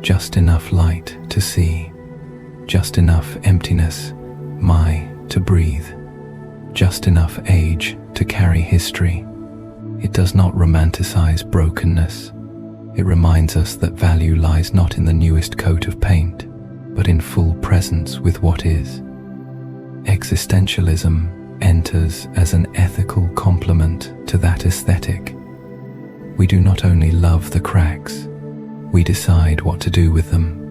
Just enough light to see, just enough emptiness, to breathe, just enough age to carry history. It does not romanticize brokenness. It reminds us that value lies not in the newest coat of paint, but in full presence with what is. Existentialism enters as an ethical complement to that aesthetic. We do not only love the cracks, we decide what to do with them.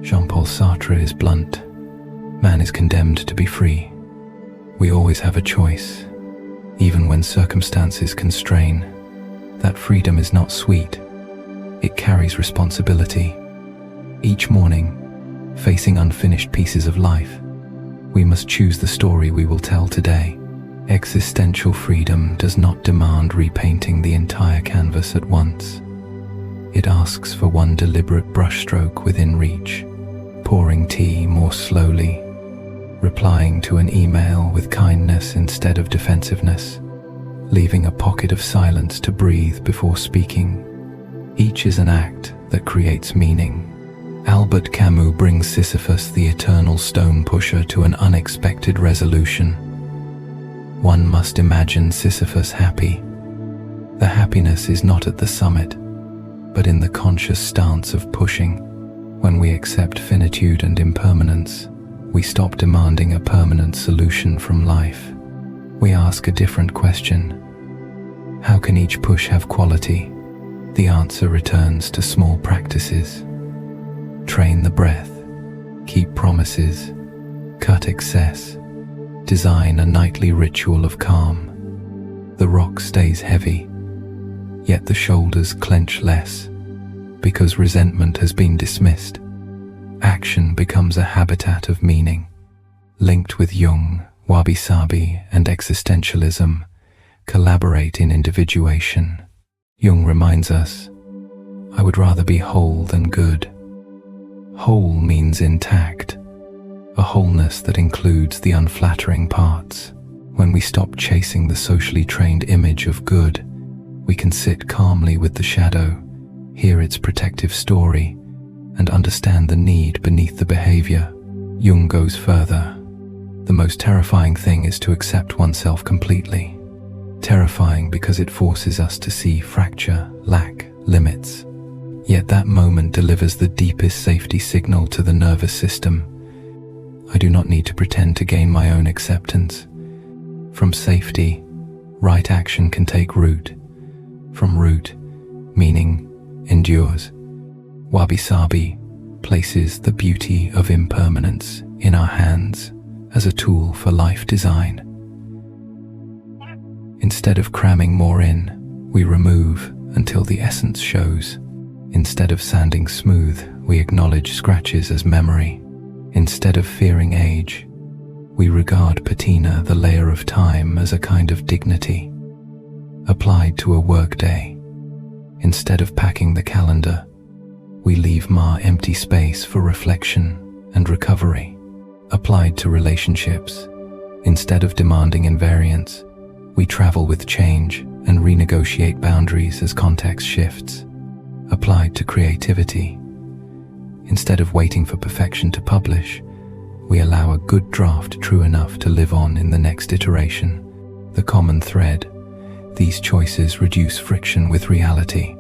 Jean-Paul Sartre is blunt. Man is condemned to be free. We always have a choice, even when circumstances constrain. That freedom is not sweet. It carries responsibility. Each morning, facing unfinished pieces of life, we must choose the story we will tell today. Existential freedom does not demand repainting the entire canvas at once. It asks for one deliberate brushstroke within reach, pouring tea more slowly, replying to an email with kindness instead of defensiveness, leaving a pocket of silence to breathe before speaking. Each is an act that creates meaning. Albert Camus brings Sisyphus, the eternal stone pusher, to an unexpected resolution. One must imagine Sisyphus happy. The happiness is not at the summit, but in the conscious stance of pushing. When we accept finitude and impermanence, we stop demanding a permanent solution from life. We ask a different question. How can each push have quality? The answer returns to small practices. Train the breath, keep promises, cut excess, design a nightly ritual of calm. The rock stays heavy, yet the shoulders clench less, because resentment has been dismissed. Action becomes a habitat of meaning. Linked with Jung, wabi-sabi, and existentialism, collaborate in individuation. Jung reminds us, "I would rather be whole than good." Whole means intact, a wholeness that includes the unflattering parts. When we stop chasing the socially trained image of good, we can sit calmly with the shadow, hear its protective story, and understand the need beneath the behavior. Jung goes further. The most terrifying thing is to accept oneself completely. Terrifying because it forces us to see fracture, lack, limits. Yet that moment delivers the deepest safety signal to the nervous system. I do not need to pretend to gain my own acceptance. From safety, right action can take root. From root, meaning endures. Wabi-sabi places the beauty of impermanence in our hands as a tool for life design. Instead of cramming more in, we remove until the essence shows. Instead of sanding smooth, we acknowledge scratches as memory. Instead of fearing age, we regard patina, the layer of time, as a kind of dignity, applied to a workday. Instead of packing the calendar, we leave empty space for reflection and recovery. Applied to relationships, instead of demanding invariance, we travel with change and renegotiate boundaries as context shifts. Applied to creativity, instead of waiting for perfection to publish, we allow a good draft true enough to live on in the next iteration. The common thread: these choices reduce friction with reality.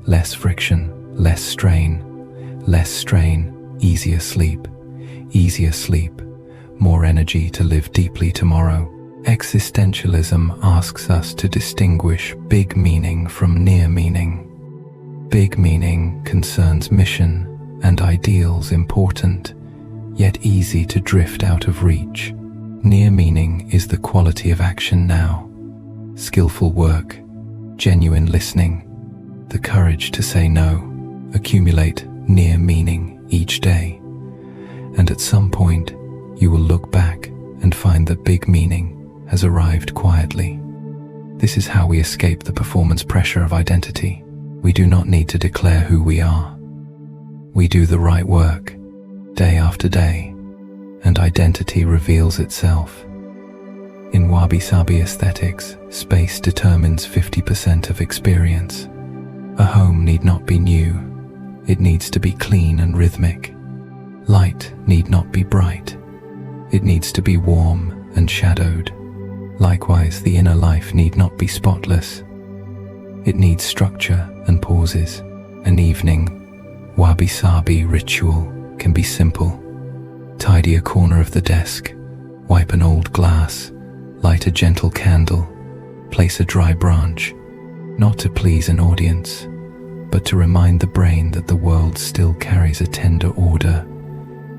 Less friction, less strain. Less strain, easier sleep. Easier sleep, more energy to live deeply tomorrow. Existentialism asks us to distinguish big meaning from near meaning. Big meaning concerns mission and ideals important yet easy to drift out of reach. Near meaning is the quality of action now, skillful work, genuine listening, the courage to say no. Accumulate near meaning each day, and at some point you will look back and find that big meaning has arrived quietly. This is how we escape the performance pressure of identity. We do not need to declare who we are. We do the right work, day after day, and identity reveals itself. In wabi-sabi aesthetics, space determines 50% of experience. A home need not be new. It needs to be clean and rhythmic. Light need not be bright. It needs to be warm and shadowed. Likewise, the inner life need not be spotless. It needs structure and pauses. An evening wabi-sabi ritual can be simple. Tidy a corner of the desk, wipe an old glass, light a gentle candle, place a dry branch, not to please an audience, but to remind the brain that the world still carries a tender order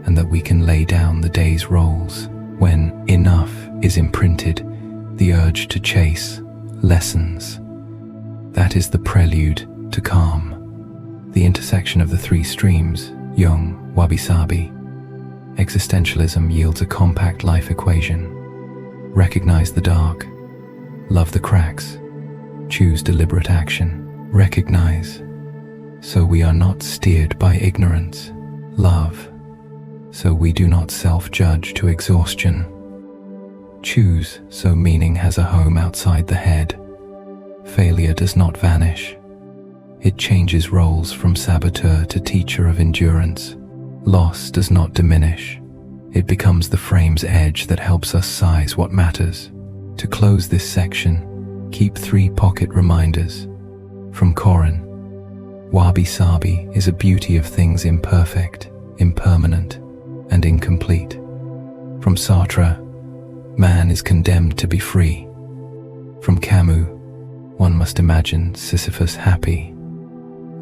and that we can lay down the day's roles. When enough is imprinted, the urge to chase lessens. That is the prelude to calm. The intersection of the three streams, Jung, wabi-sabi, existentialism yields a compact life equation. Recognize the dark, love the cracks, choose deliberate action. Recognize, so we are not steered by ignorance. Love, so we do not self-judge to exhaustion. Choose, so meaning has a home outside the head. Failure does not vanish. It changes roles from saboteur to teacher of endurance. Loss does not diminish. It becomes the frame's edge that helps us size what matters. To close this section, keep 3 pocket reminders. From Koran, wabi-sabi is a beauty of things imperfect, impermanent, and incomplete. From Sartre, man is condemned to be free. From Camus, one must imagine Sisyphus happy.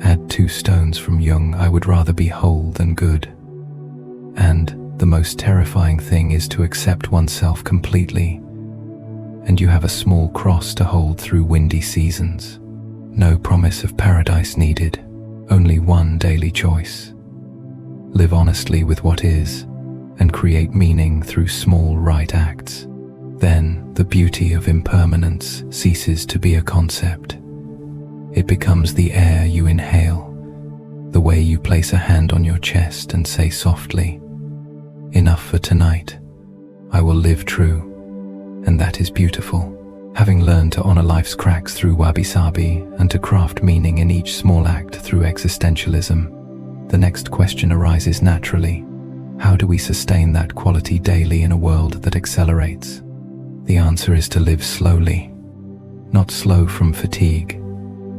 Add 2 stones from Jung, I would rather be whole than good. And the most terrifying thing is to accept oneself completely, and you have a small cross to hold through windy seasons. No promise of paradise needed, only one daily choice. Live honestly with what is, and create meaning through small right acts. Then the beauty of impermanence ceases to be a concept. It becomes the air you inhale, the way you place a hand on your chest and say softly, "Enough for tonight. I will live true." And that is beautiful. Having learned to honor life's cracks through wabi-sabi and to craft meaning in each small act through existentialism, the next question arises naturally. How do we sustain that quality daily in a world that accelerates? The answer is to live slowly. Not slow from fatigue,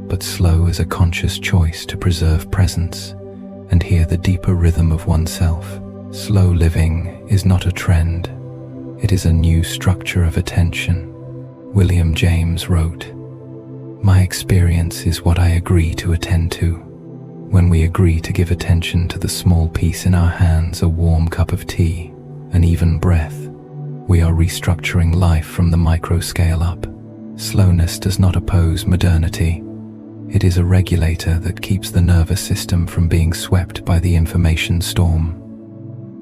but slow as a conscious choice to preserve presence and hear the deeper rhythm of oneself. Slow living is not a trend. It is a new structure of attention. William James wrote, "My experience is what I agree to attend to." When we agree to give attention to the small piece in our hands, a warm cup of tea, an even breath, we are restructuring life from the micro scale up. Slowness does not oppose modernity. It is a regulator that keeps the nervous system from being swept by the information storm.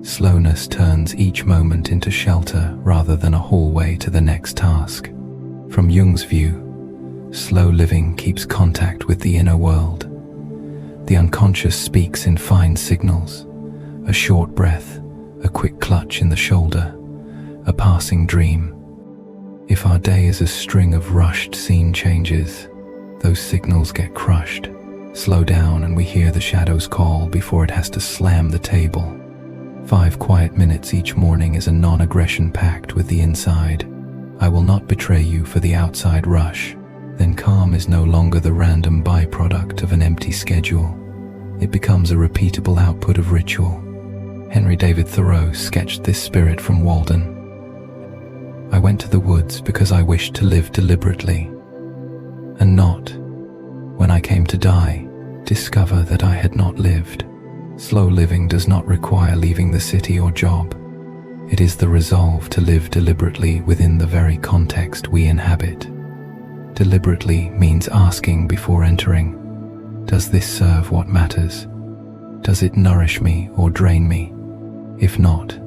Slowness turns each moment into shelter rather than a hallway to the next task. From Jung's view, slow living keeps contact with the inner world. The unconscious speaks in fine signals, a short breath, a quick clutch in the shoulder, a passing dream. If our day is a string of rushed scene changes, those signals get crushed. Slow down and we hear the shadow's call before it has to slam the table. 5 quiet minutes each morning is a non-aggression pact with the inside. I will not betray you for the outside rush. Then calm is no longer the random byproduct of an empty schedule. It becomes a repeatable output of ritual. Henry David Thoreau sketched this spirit from Walden. I went to the woods because I wished to live deliberately, and not, when I came to die, discover that I had not lived. Slow living does not require leaving the city or job. It is the resolve to live deliberately within the very context we inhabit. Deliberately means asking before entering, does this serve what matters? Does it nourish me or drain me? If not,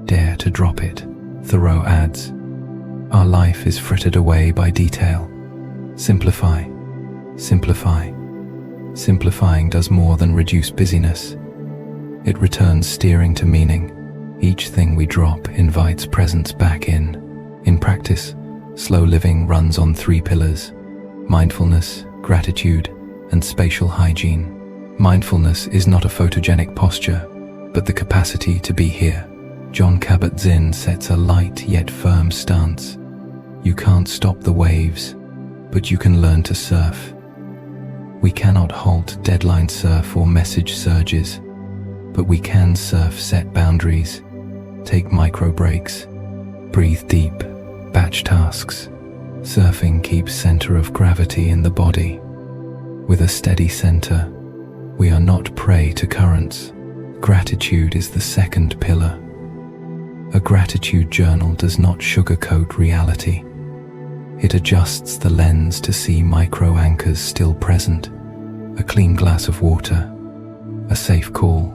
dare to drop it. Thoreau adds, our life is frittered away by detail. Simplify, simplify. Simplifying does more than reduce busyness. It returns steering to meaning. Each thing we drop invites presence back in. In practice, slow living runs on 3 pillars: mindfulness, gratitude, and spatial hygiene. Mindfulness is not a photogenic posture, but the capacity to be here. Jon Kabat-Zinn sets a light yet firm stance. You can't stop the waves, but you can learn to surf. We cannot halt deadline surf or message surges, but we can surf set boundaries, take micro breaks, breathe deep, batch tasks. Surfing keeps center of gravity in the body. With a steady center, we are not prey to currents. Gratitude is the second pillar. A gratitude journal does not sugarcoat reality. It adjusts the lens to see micro anchors still present. A clean glass of water, a safe call,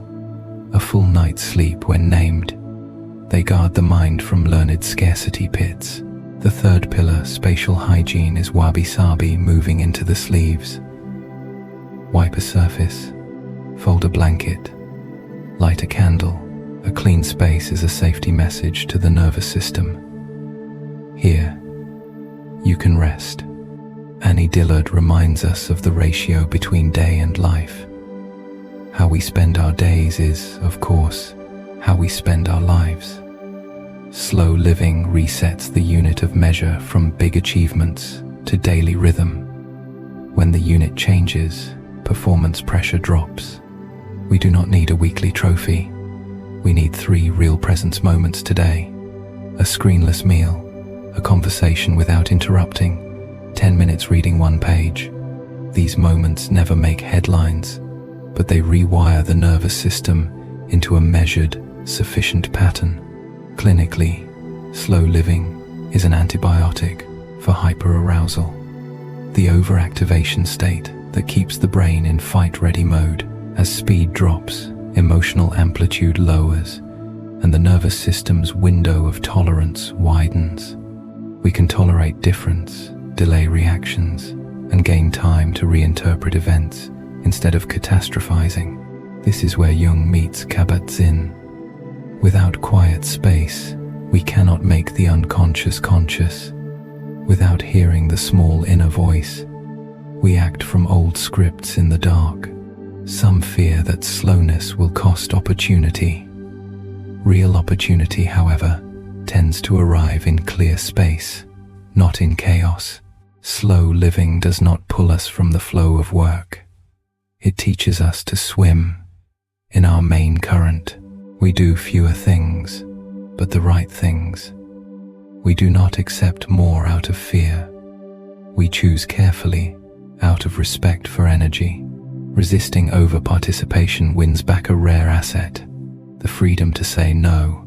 a full night's sleep when named. They guard the mind from learned scarcity pits. The third pillar, spatial hygiene, is wabi-sabi moving into the sleeves. Wipe a surface, fold a blanket, light a candle. A clean space is a safety message to the nervous system. Here, you can rest. Annie Dillard reminds us of the ratio between day and life. How we spend our days is, of course, how we spend our lives. Slow living resets the unit of measure from big achievements to daily rhythm. When the unit changes, performance pressure drops. We do not need a weekly trophy. We need 3 real presence moments today. A screenless meal, a conversation without interrupting, 10 minutes reading 1 page. These moments never make headlines, but they rewire the nervous system into a measured, sufficient pattern. Clinically, slow living is an antibiotic for hyperarousal, the overactivation state that keeps the brain in fight-ready mode. As speed drops, emotional amplitude lowers, and the nervous system's window of tolerance widens. We can tolerate difference, delay reactions, and gain time to reinterpret events instead of catastrophizing. This is where Jung meets Kabat-Zinn. Without quiet space, we cannot make the unconscious conscious. Without hearing the small inner voice, we act from old scripts in the dark. Some fear that slowness will cost opportunity. Real opportunity, however, tends to arrive in clear space, not in chaos. Slow living does not pull us from the flow of work. It teaches us to swim in our main current. We do fewer things, but the right things. We do not accept more out of fear. We choose carefully out of respect for energy. Resisting over-participation wins back a rare asset, the freedom to say no.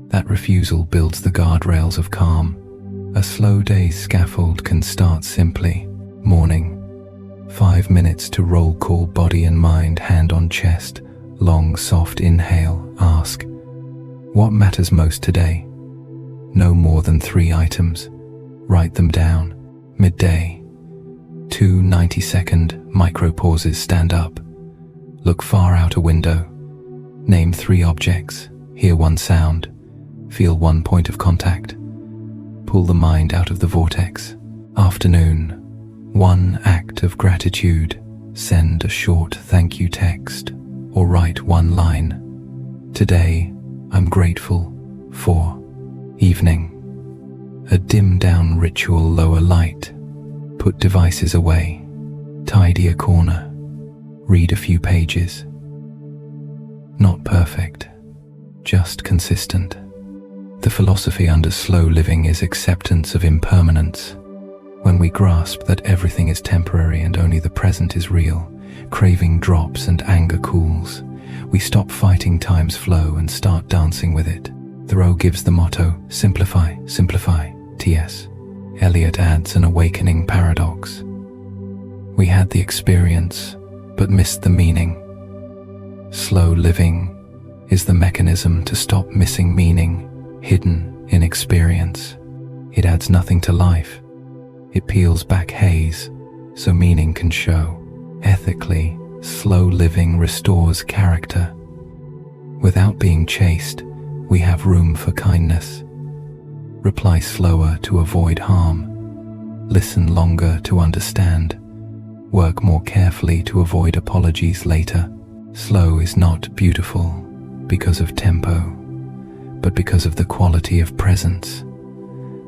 That refusal builds the guardrails of calm. A slow day's scaffold can start simply. Morning. 5 minutes to roll call body and mind, hand on chest. Long, soft inhale. Ask, what matters most today? No more than 3 items. Write them down. Midday. 2 90-second micro pauses. Stand up. Look far out a window. Name 3 objects. Hear 1 sound. Feel 1 point of contact. Pull the mind out of the vortex. Afternoon. 1 act of gratitude. Send a short thank you text or write 1 line. Today, I'm grateful for. Evening. A dim down ritual. Lower light. Put devices away. Tidy a corner. Read a few pages. Not perfect, just consistent. The philosophy under slow living is acceptance of impermanence. When we grasp that everything is temporary and only the present is real, Craving drops and anger cools. We stop fighting time's flow and start dancing with it. Thoreau gives the motto, simplify, simplify, T.S. Eliot adds an awakening paradox. We had the experience, but missed the meaning. Slow living is the mechanism to stop missing meaning, hidden in experience. It adds nothing to life. It peels back haze, so meaning can show. Ethically, slow living restores character. Without being chased, we have room for kindness. Reply slower to avoid harm. Listen longer to understand. Work more carefully to avoid apologies later. Slow is not beautiful because of tempo, but because of the quality of presence.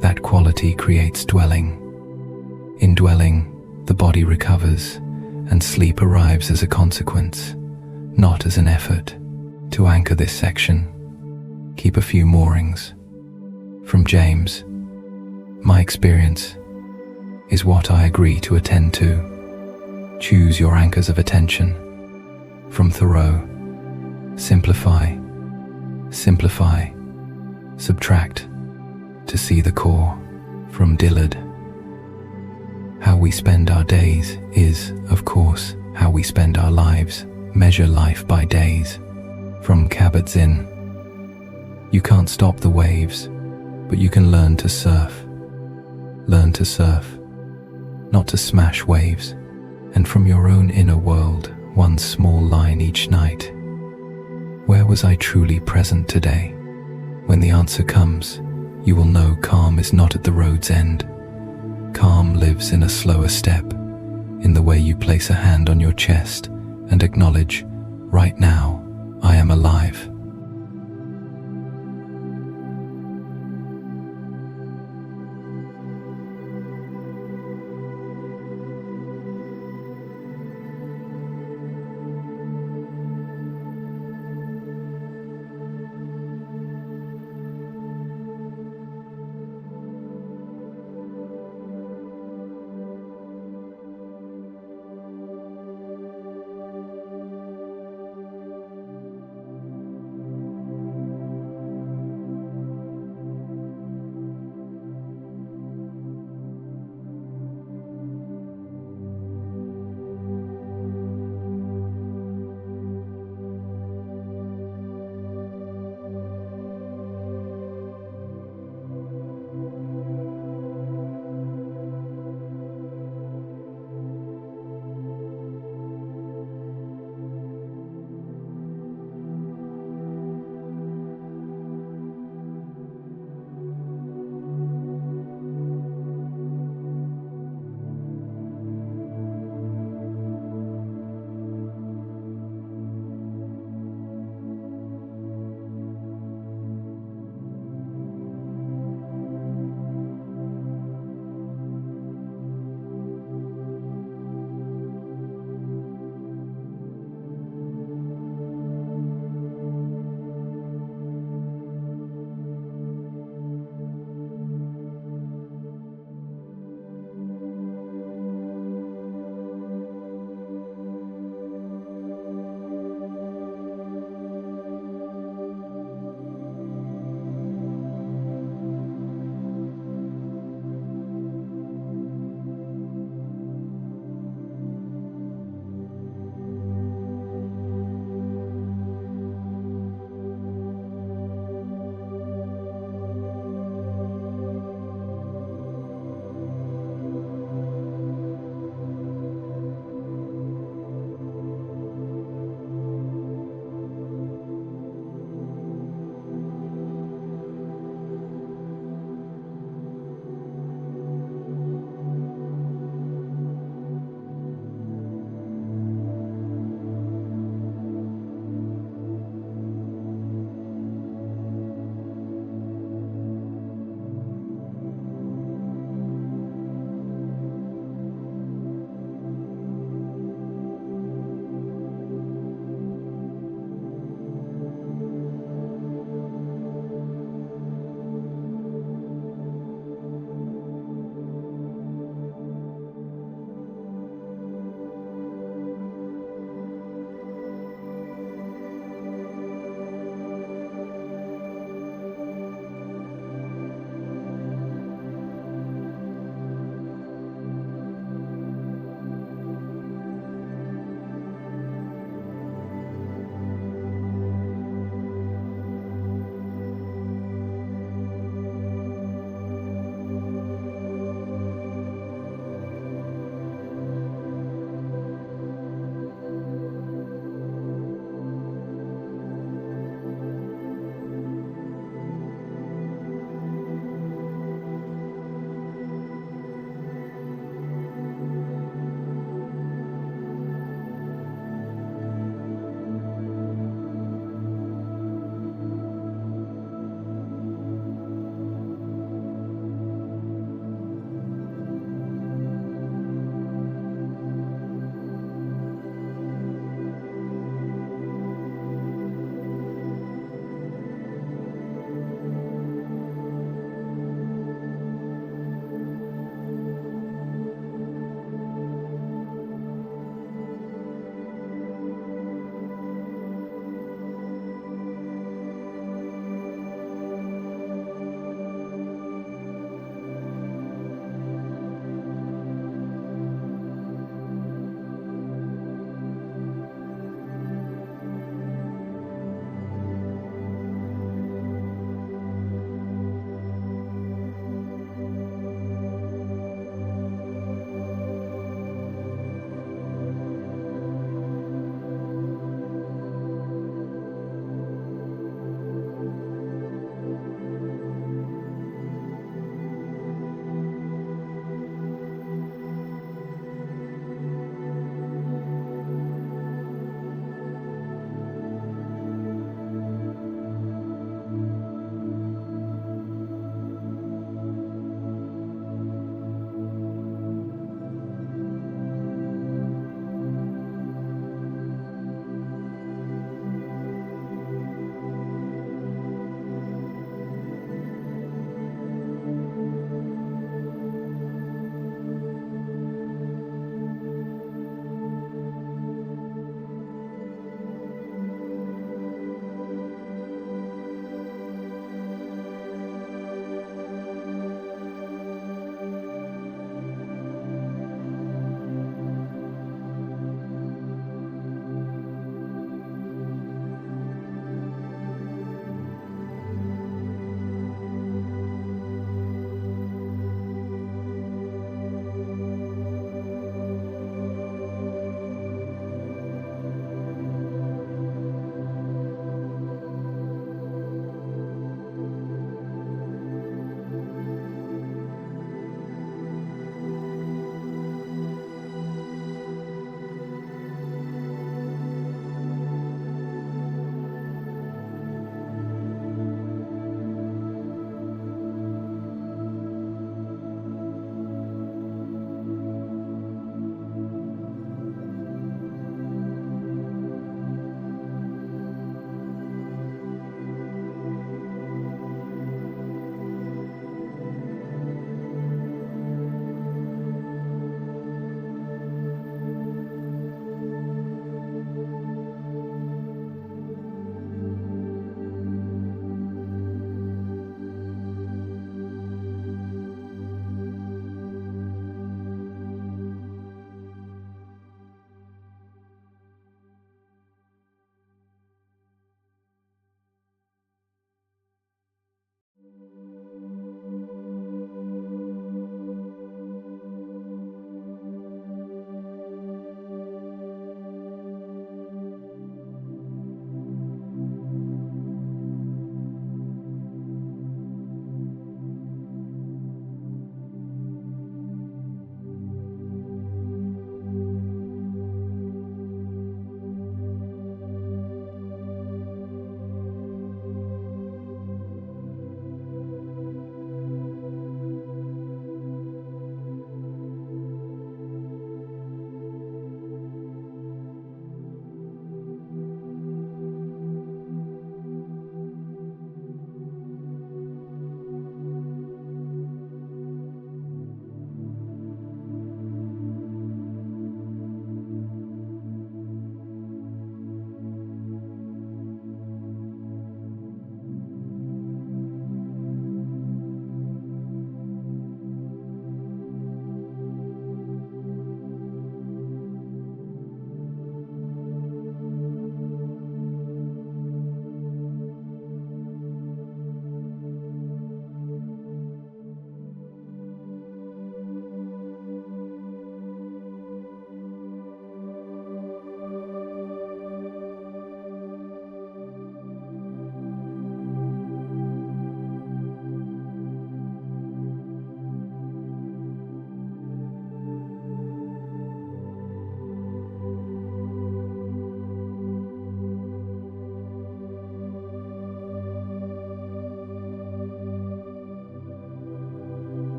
That quality creates dwelling. In dwelling, the body recovers, and sleep arrives as a consequence, not as an effort. To anchor this section, keep a few moorings. From James, my experience is what I agree to attend to. Choose your anchors of attention. From Thoreau, simplify, simplify, subtract, to see the core. From Dillard, how we spend our days is, of course, how we spend our lives. Measure life by days. From Kabat-Zinn, you can't stop the waves, but you can learn to surf. Learn to surf, not to smash waves. And from your own inner world, one small line each night. Where was I truly present today? When the answer comes, you will know calm is not at the road's end. Calm lives in a slower step, in the way you place a hand on your chest and acknowledge, right now, I am alive.